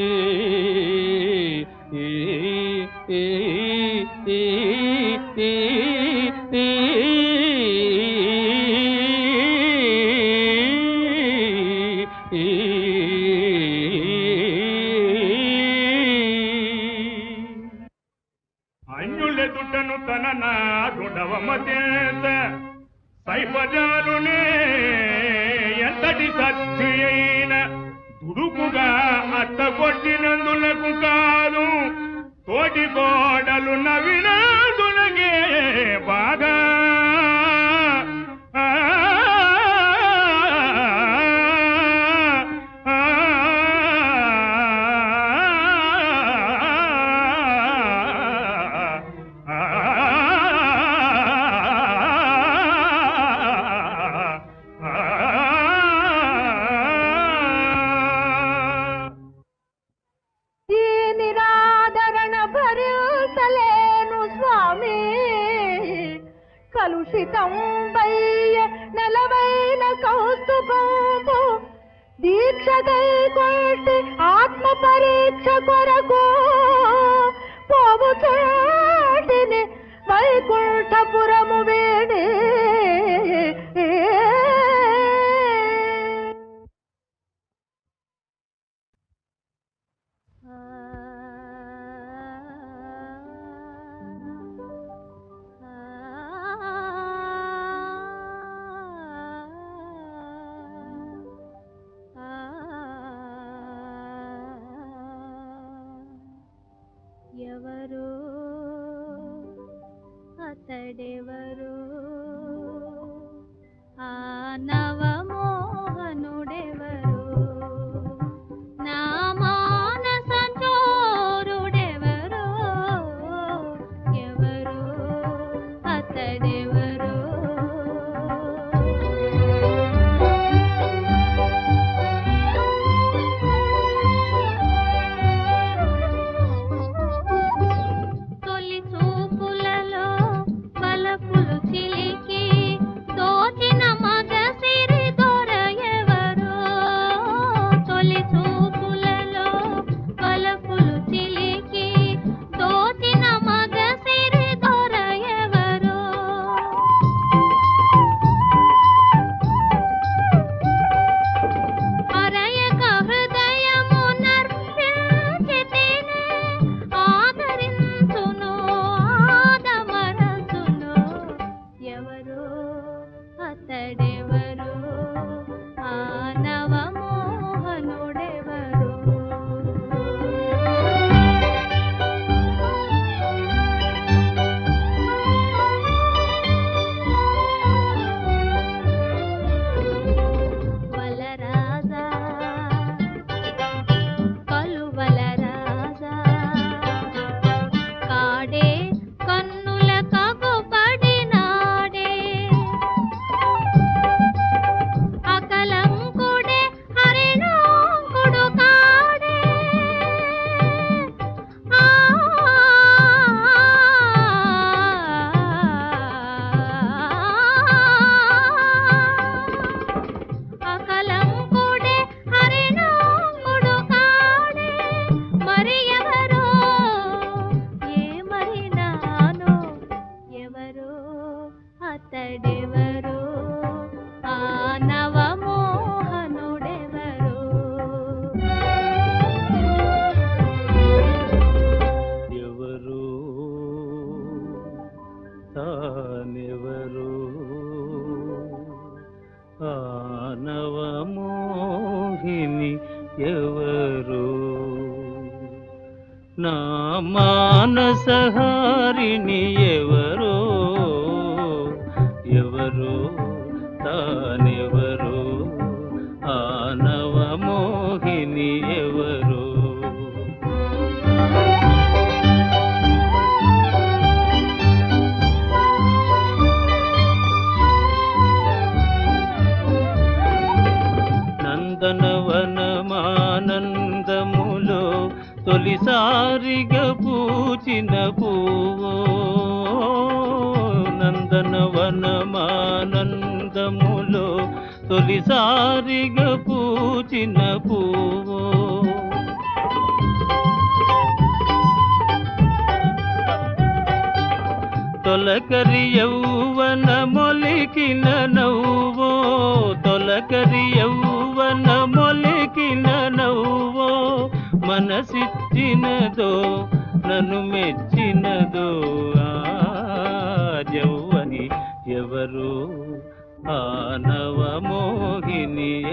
అన్యులెదుటను తన నాగుడవమతేత సైపజాలునే ఎంతటి సత్యైన తుడుపుగా అత్త కొట్టినందులకు కాదు, తోటి కోడలు నవ్వినందులకే బాగా. కలుషితంబయ్య నెలవైన కౌస్తుభంబు దీక్షకై కొట్టి ఆత్మ పరీక్ష కొరకు పోవు చోటిని వైకుంఠపురము వేడి. ఎవరో అతడెవరో ఆ నవమోహనుడెవరో నా మానస చోరుడెవరో ఎవరో అతడెవరో ఆనవమోహిని ఎవరు నా మానసహారిణి ఎవరో ఎవరో తానెవరో ఆనవమోహిని ఎవరో నందనవనమానందములో తొలిసారిగా పూచిన పువ్వో నందనవనమానందములో తొలిసారిగా పూచిన పువ్వో తొలకరి యౌవన మొలికిన నవ్వో తొలకరి యౌవన మొలికిన నవ్వో మనసిచ్చినదో నన్ను మెచ్చినదో ఆ యౌవని ఎవరు ఆనవమోహిని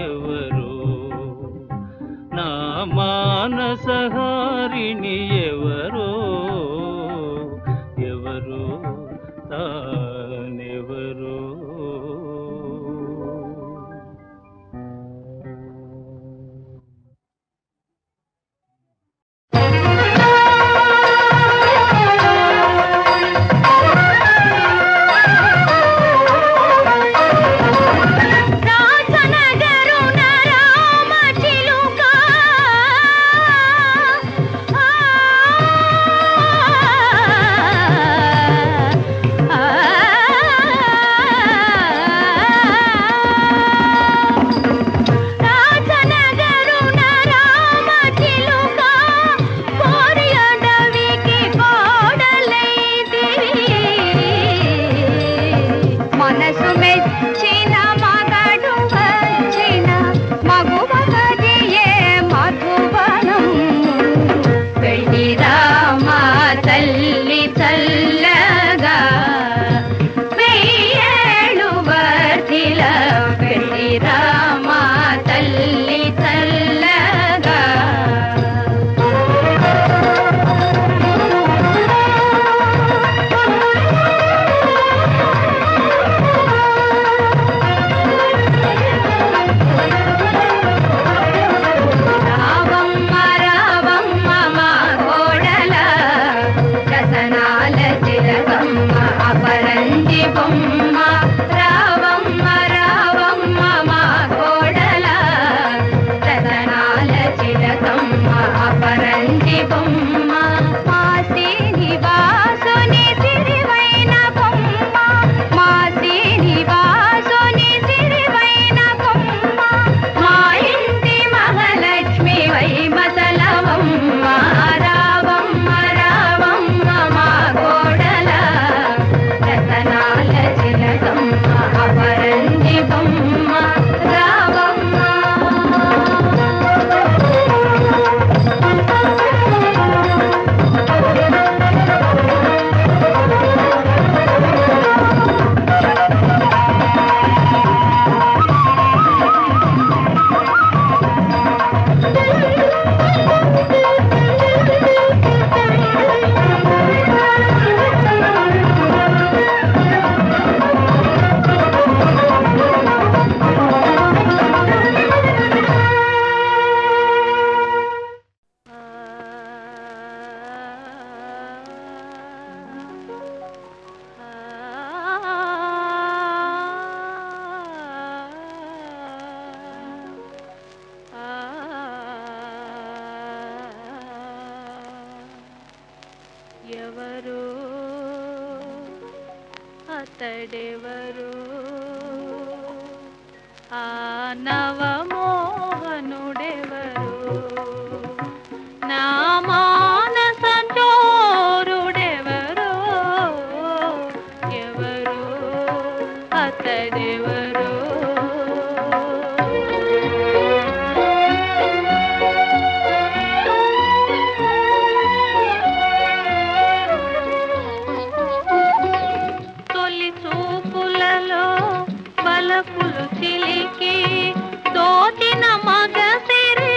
ఎవరు మానసహారిణి ఎవరో ఎవరో తానెవరో. ఎవరు అతడెవరు ఆ నవమోహనుడెవరు నా మానస చోరుడెవరు ఎవరు అతడెవరు బలపులు చిలికి దోచిన మగ సిరి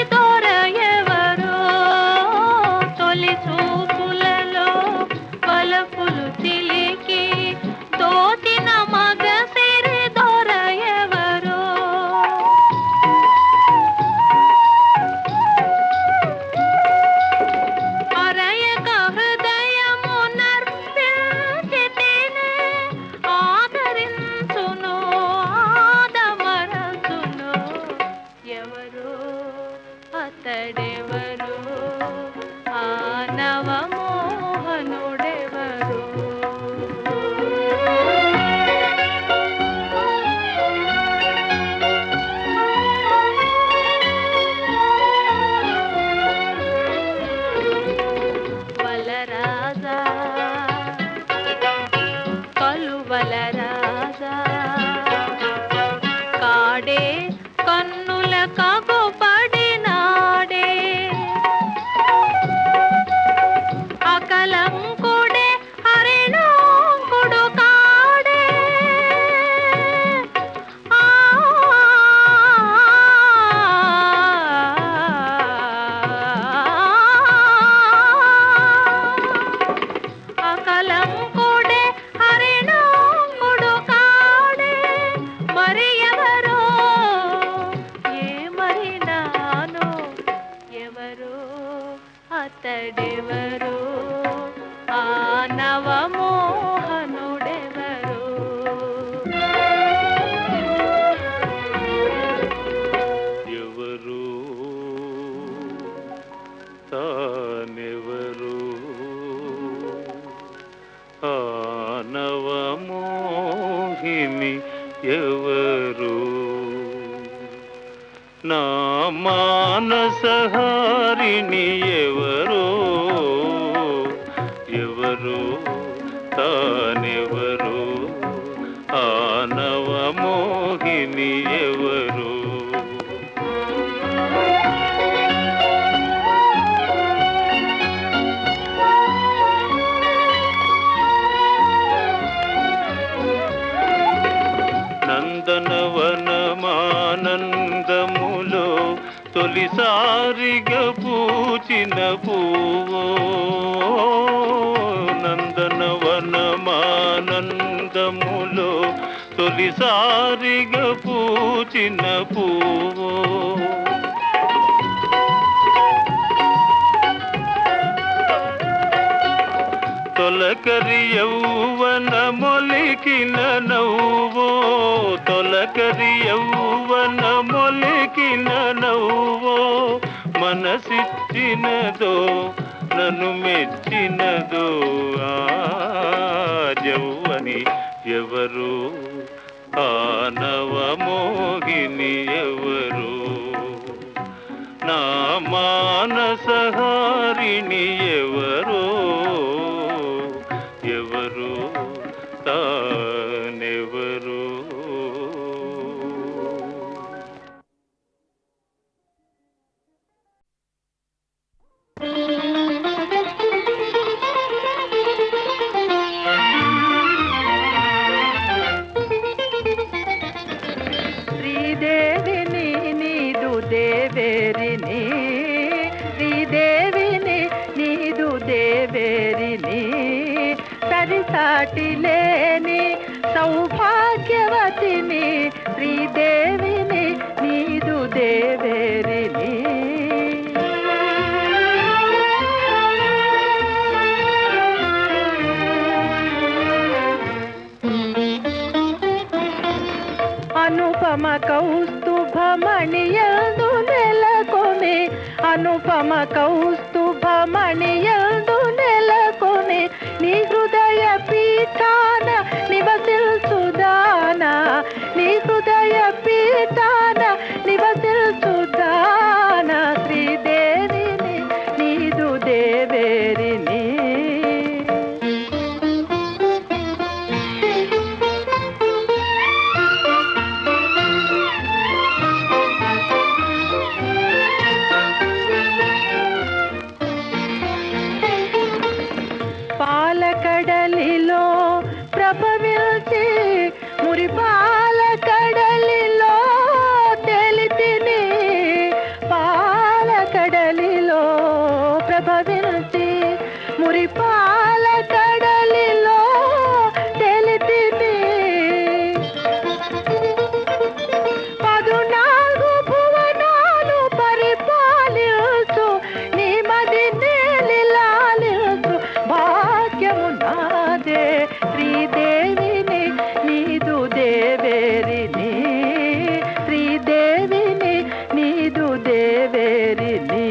అతడెవరు ఆ నవమోహనుడెవరు ఎవరు తానెవరు ఆ నవమోహిని ఎవరు నా మానసహారిణి ఎవరు ఎవరు తానెవరు ఆ నవమోహిని ఎవరు నందనవనమానందములో తొలిసారిగా పూచిన పువ్వు నందనవనమానందములో తొలిసారిగా పూచిన పువ్వు తొలకరి యౌవన మొలికిన నవ్వో తొలకరి యౌవన మొలికిన నవ్వో మనసిచ్చినదో నన్ను మెచ్చినదో ఆ యౌవని ఎవరు ఆ నవమోహిని ఎవరు నా మానసహారిణి ఎవరు ఎవరు తానెవరు శ్రీదేవిని నీదు దేవేరిని శ్రీదేవిని నీదు దేవేరిని సరిసాటి లేని సౌభాగ్యవతిని శ్రీదేవిని నీదు దేవేరిని అనుపమ కౌస్తుభమణియందు నెలకొని అనుపమ కౌస్తుభమణియందు నెలకొని నీ హృదయ పీఠాన నివసిల్చుదానా నీ హృదయ పీఠాన నివసిల్చుదానా శ్రీదేవిని నీదు దేవేరిని పాలకడలిలో ప్రభవిల్చి మురిపాల కడలిలో తెలితిని పాలకడలిలో ప్రభవిల్చి మురిపాల కడలిలో తెలితిని 14 భువనాలు పరిపాలించు నీ మది నేలిలాలించు భాగ్యము నాదే శ్రీదేవిని నీదు దేవేరిని శ్రీదేవిని నీదు దేవేరిని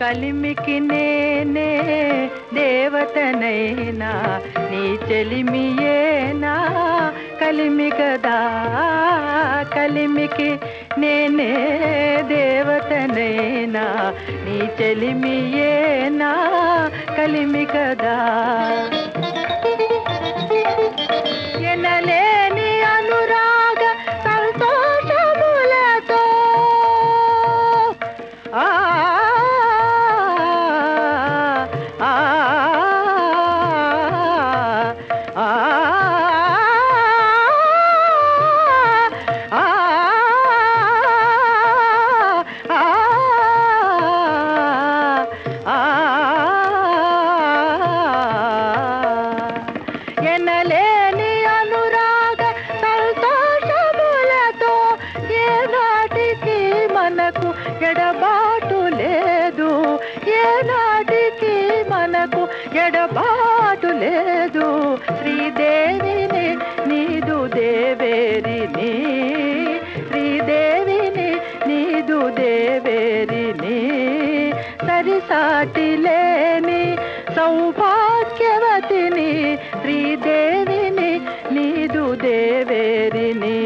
కలిమికి నేనే దేవతనైనా నీ చెలిమియేనా కలిమి కదా కలిమికి నేనే దేవతనైనా నీ చెలిమియేనా కలిమి కదా ఎనలేని అనురాగ సంతోషములతో ఎనలేని అనురాగ సంతోషములతో ఏనాటికి మనకు ఎడబాటు లేదు, ఏనాటికి మనకు ఎడబాటు లేదు. శ్రీదేవిని నీదు దేవేరిని, శ్రీదేవిని నీదు దేవేరిని, సరిసాటి లేని సౌభాగ్యవతిని, శ్రీదేవిని నీదు దేవేరిని.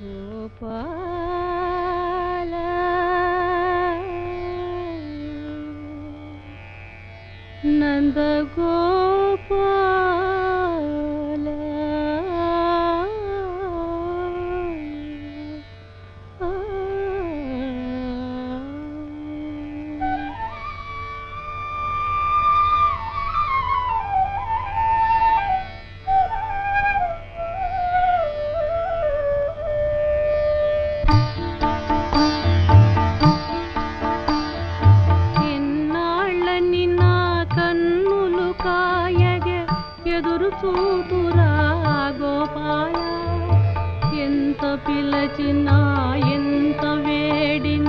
గోపాల నంద గోపాల ఎదురు చూతురా గోపాల, ఎంత పిలచినా ఎంత వేడిన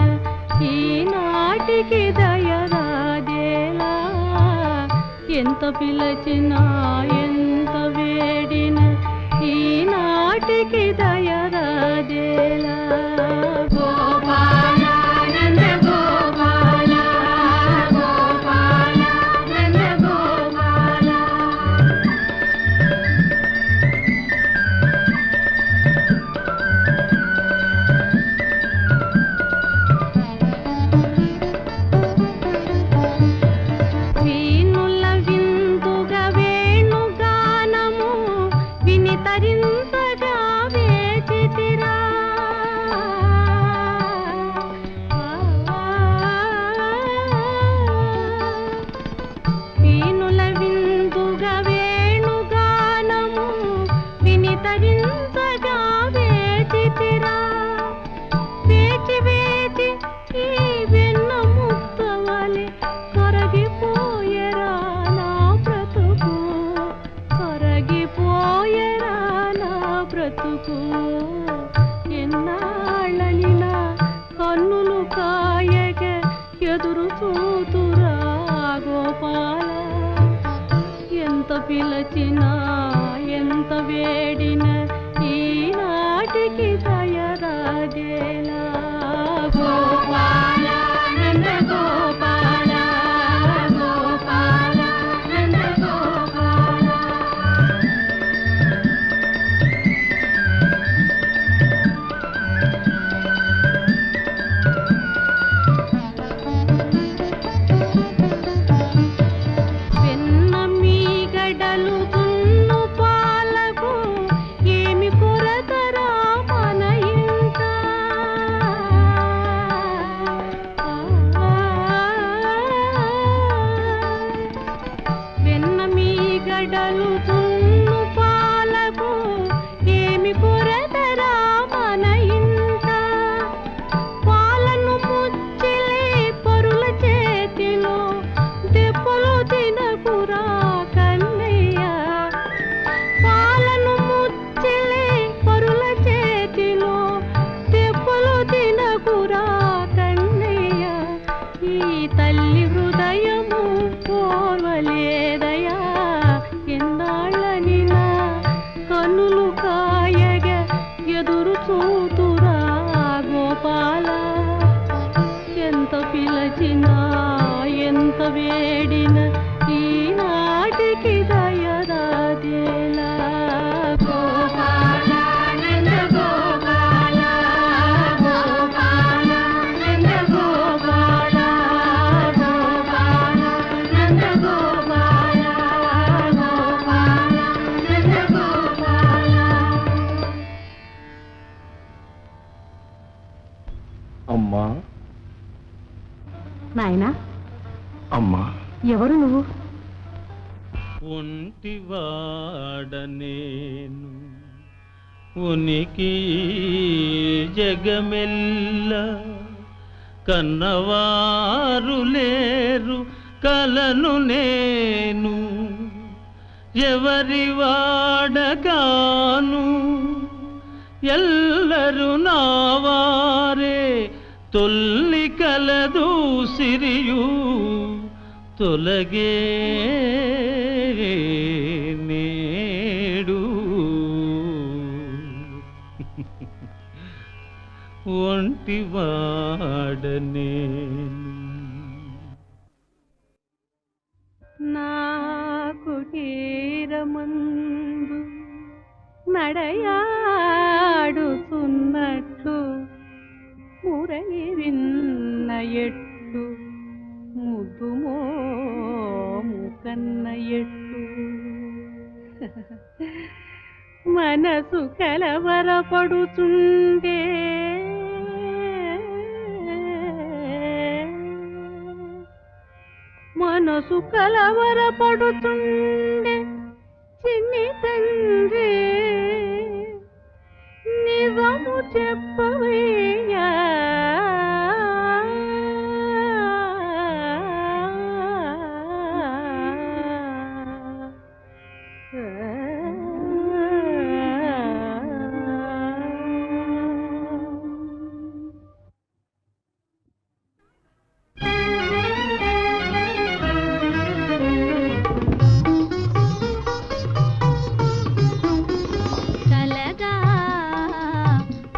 ఈనాటికి దయరాదేలా, ఎంత పిలచినా ఎంత వేడిన ఈనాటికి దయరాదేలా. గోపాల నంద గోపాల, గోపాల నంద గోపాల. ఎన్నాళ్ళనినా కన్నులు కాయగ ఎదురు చూతురా గోపాల, ఎంత పిలచినా ఎంత వేడిన ఈనాటికి దయరాదేలా. గోపాల నంద గోపాల, గోపాల నంద గోపాల. గడలు తున్ను పాలకు ఏమి కొరతరా మన ఇంట, వెన్న మీ గడలు తున్ను పాలకు ఏమి కొరతరా మన ఇంట, పాలను ముచ్చిలే పరుల చేతిలో దెబ్బలు తినకురా తల్లి హృదయము పోవలేదయా. ఎన్నాళ్ళనినా కన్నులు కాయగ ఎదురు చూతురా గోపాల, ఎంత పిలచినా ఎంత వేడిన ఈనాటికి దయరాదేలా. గోపాల నంద గోపాల, గోపాల నంద గోపాల, గోపాల నంద గోపాల, గోపాల నంద గోపాల. అమ్మా నాయనా, అమ్మా, ఎవరు నువ్వు? ఒంటివాడనేను ఉనికి జగమెల్ల కన్నవారు లేరు కలను నేను ఎవరి వాడగాను ఎల్లరు నావారే తొల్లి కలదు సిరియు తొలగే నేడు ఒంటివాడనే నాకు తీరమందు నడయాడుతున్నట్లు మురళి విన్న ఎట్టు ముద్దుమోము కన్న ఎట్టు మనసు కలవరపడుతుండే మనసు కలవరపడుతుండే చిన్ని తండ్రి నిజము చెప్పవయ్యా కలగా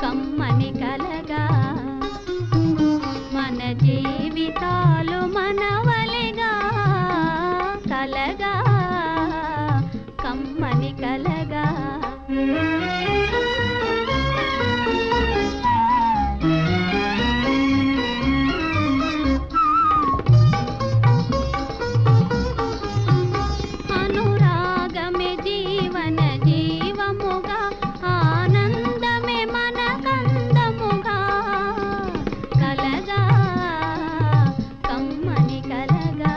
కమ్మని కలగా మన జీవితాలు మనవలెగా కలగా కమ్మని కలగా అనురాగమే జీవన జీవముగా ఆనందమే మన కందముగా కలగా కమ్మని కలగా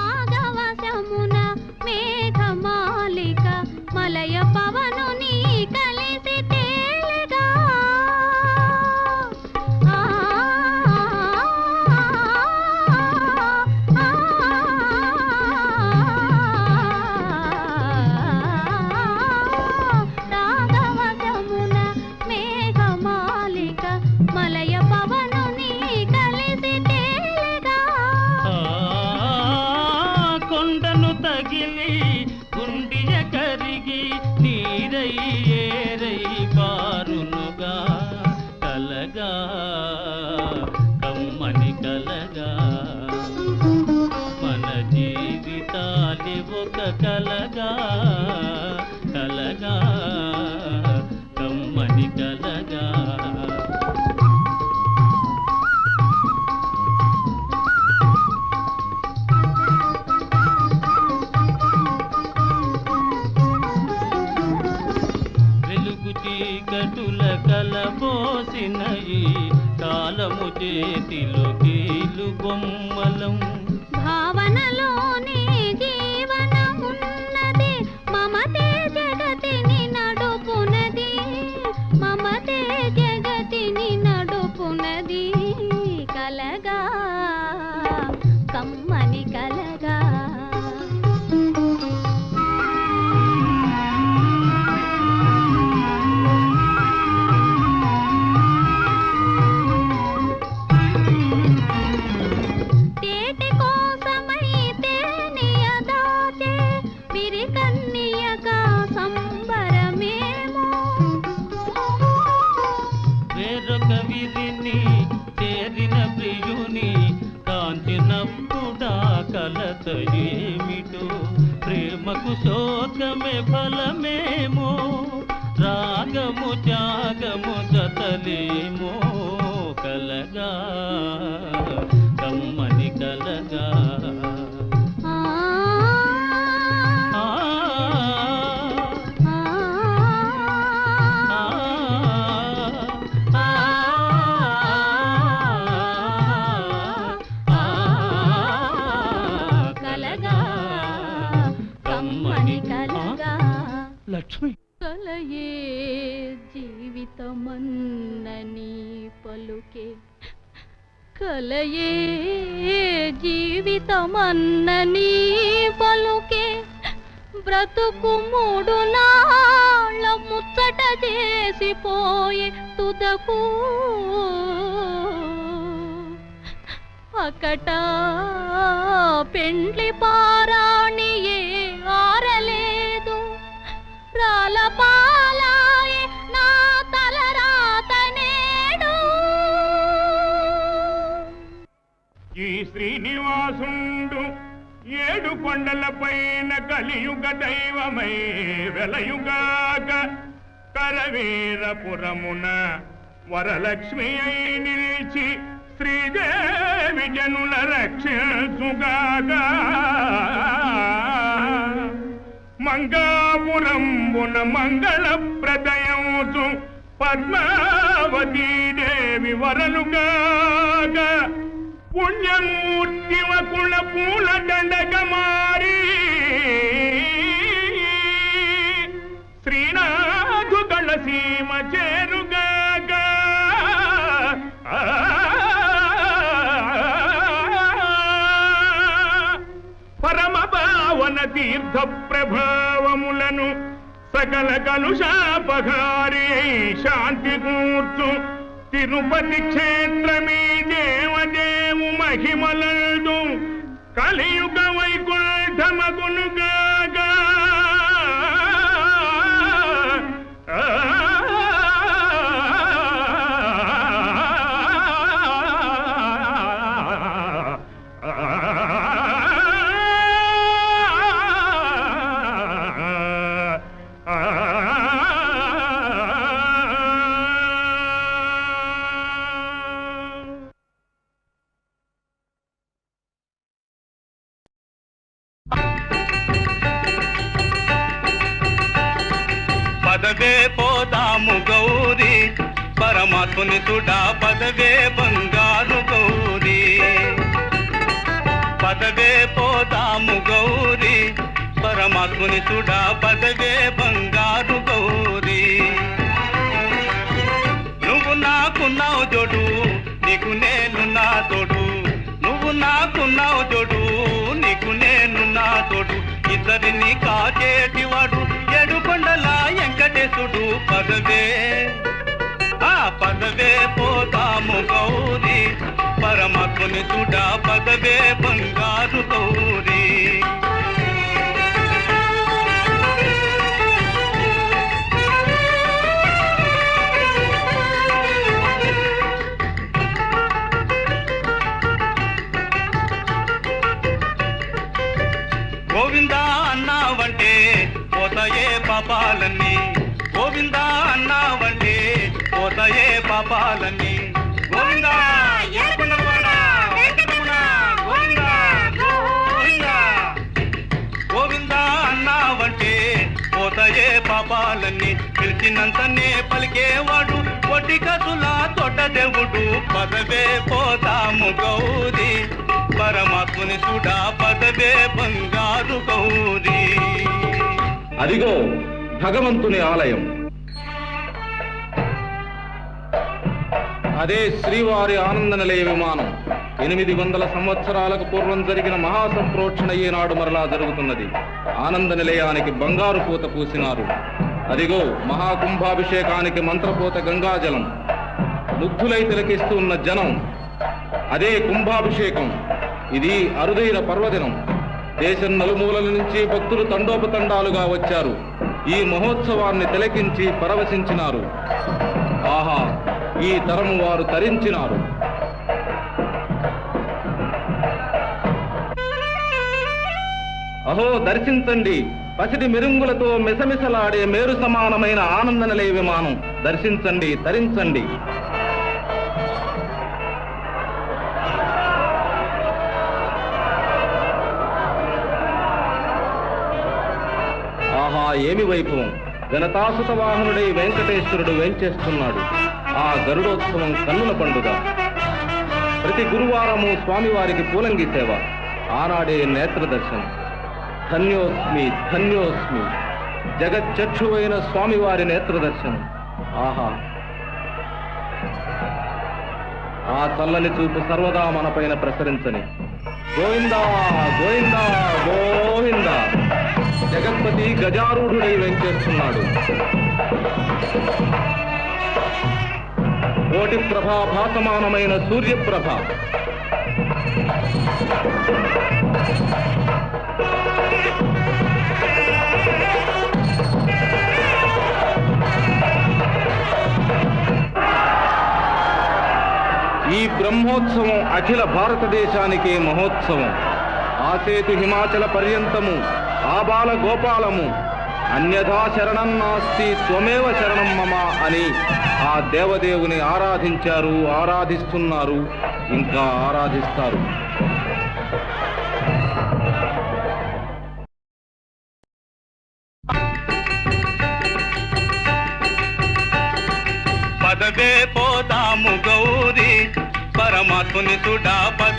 రాగవశమున మేఘమాలిక మలయ పవనుని కలిసి తేలిగా రాగవశమున మేఘమాలిక మలయ పవనుని కలిసి తేలిగా కొండను తగిలి గుండియ కరిగి నీరై ఏరై పారునుగా కలగా కమ్మని కలగా మన జీవితాలి ఒక కలగా కలగా కమ్మని కలగా వెలుగు చీకటుల కలబోసిన ఈ కాలము చేతిలో కీలు బొమ్మలం భావనలోని జీవనమున్నది మమతే జగతిని నడుపునది మమతే జగతిని నడుపునది కలగా కమ్మని కలగా తేటి కోసమై తేనియ దాచే విరికన్నియగా సంబరమేమో వేరొక విధిని చేరిన ప్రియుని కాంచినప్పుడా కలత ఏమిటో ప్రేమకు శోకమే ఫలమేమో రాగము త్యాగము జతలేమో కలగా కమ్మని కలగా ఆ ఆ, ఆ ఆ, ఆ, పలుకే కలయే జీవితమన్న నీ పలుకే బ్రతుకు మూడు నాళ్ళ ముచ్చట చేసిపోయే తుదకు అకట పెండ్లి పారాణియే ఆరలేదు రాలపాలాయే నా తలరాత నేడు ఈ శ్రీనివాసుండు ఏడు కొండలపైన కలియుగ దైవమై వెలయుగాక కరవీరపురమున వరలక్ష్మి అయి నిలిచి శ్రీదేవి జనుల రక్షించుగాక మంగాపురంబున మంగళ ప్రదయంచు పద్మావతీ దేవి వరలుగాక పుణ్యమూర్తి వకుల పూల దండగ మారి శ్రీనాథు గళసీమ చేరుగాక పరమ పావన తీర్థ ప్రభావములను సకల కలుషాపహారి శాంతి కూర్చు తిరుపతి క్షేత్రమీ దేవదేవు మహిమలందు కలియుగ వైకుంఠమగునుగాగా పదవే పోదాము గౌరీ పరమాత్ముని తుడా పదవే బంగారు గౌరీ పదవే పోదాము గౌరీ పరమాత్ముని తుడా పదవే బంగారు గౌరీ నువ్వు నాకున్నావు జోడు నీకు నేను నా తోడు నువ్వు నాకున్నావు జోడు నీకు నేను నా తోడు ఇద్దరిని కాచేటివాడు ఏడుకొండల వెంకటేశుడు పదవే ఆ పదవే పోదాము గౌరీ పరమాత్ముని తుడా పదవే బంగారు గౌరీ గోవిందా అన్నావంటే పోతాయే పాపాలన్నీ గోవిందా అన్నావంటే పోతాయే పాపాలన్నీ గోవిందా ఏడుకొండలవాడా, వెంకటరమణ, గోవిందా, గోవిందా. గోవిందా అన్నావంటే పోతాయే పాపాలన్నీ పిలిచినంతనే పలికేవాడు కొట్టి కసులా తొట్ట దేవుడు పదవే పోతాము గౌరీ పరమాత్ముని సుడా పదవే బంగారు గౌరీ అదిగో భగవంతుని ఆలయం. అదే శ్రీవారి ఆనంద నిలయ విమానం. 800 సంవత్సరాలకు పూర్వం జరిగిన మహాసంప్రోక్షణ ఈనాడు మరలా జరుగుతున్నది. ఆనంద నిలయానికి బంగారు పూత పూసినారు. అదిగో మహాకుంభాభిషేకానికి మంత్రపూత గంగాజలం. ముగ్ధులై తిలకిస్తూ ఉన్న జనం. అదే కుంభాభిషేకం. ఇది అరుదైన పర్వదినం. దేశం నలుమూలల నుంచి భక్తులు తండోపతండాలుగా వచ్చారు. ఈ మహోత్సవాన్ని తిలకించి పరవశించినారు. ఆహా, ఈ తరము వారు తరించినారు. అహో, దర్శించండి. పసిడి మెరుంగులతో మిసమిసలాడే మేరు సమానమైన ఆనంద నిలయ విమానం. దర్శించండి, తరించండి. ఆహా, ఏమి వైభవం! జనతాసుత వాహనుడై వెంకటేశ్వరుడు వేంచేస్తున్నాడు. ఆ గరుడోత్సవం కన్నుల పండుగ. ప్రతి గురువారము స్వామివారికి పూలంగి సేవ. ఆనాడే నేత్ర దర్శనం. ధన్యోస్మి, ధన్యోస్మి. జగచ్చక్షువైన స్వామివారి నేత్ర దర్శనం. ఆహా! ఆ చల్లని చూపు సర్వదా మనపైన ప్రసరించని. గోవిందా గోవిందా గోవిందా. జగత్పతి గజారూఢుడై వెంచేస్తున్నాడు. కోటి ప్రభా భాసమానమైన సూర్యప్రభ. ఈ బ్రహ్మోత్సవం అఖిల భారతదేశానికే మహోత్సవం. ఆసేతు హిమాచల పర్యంతము ఆబాల గోపాలము అన్యథా శరణం నాస్తి త్వమేవ శరణం మమ అని ఆ దేవదేవుని ఆరాధించారు, ఆరాధిస్తున్నారు, ఇంకా ఆరాధిస్తారు. పదవే పోదాము గౌరీ పరమాత్ముని సుడా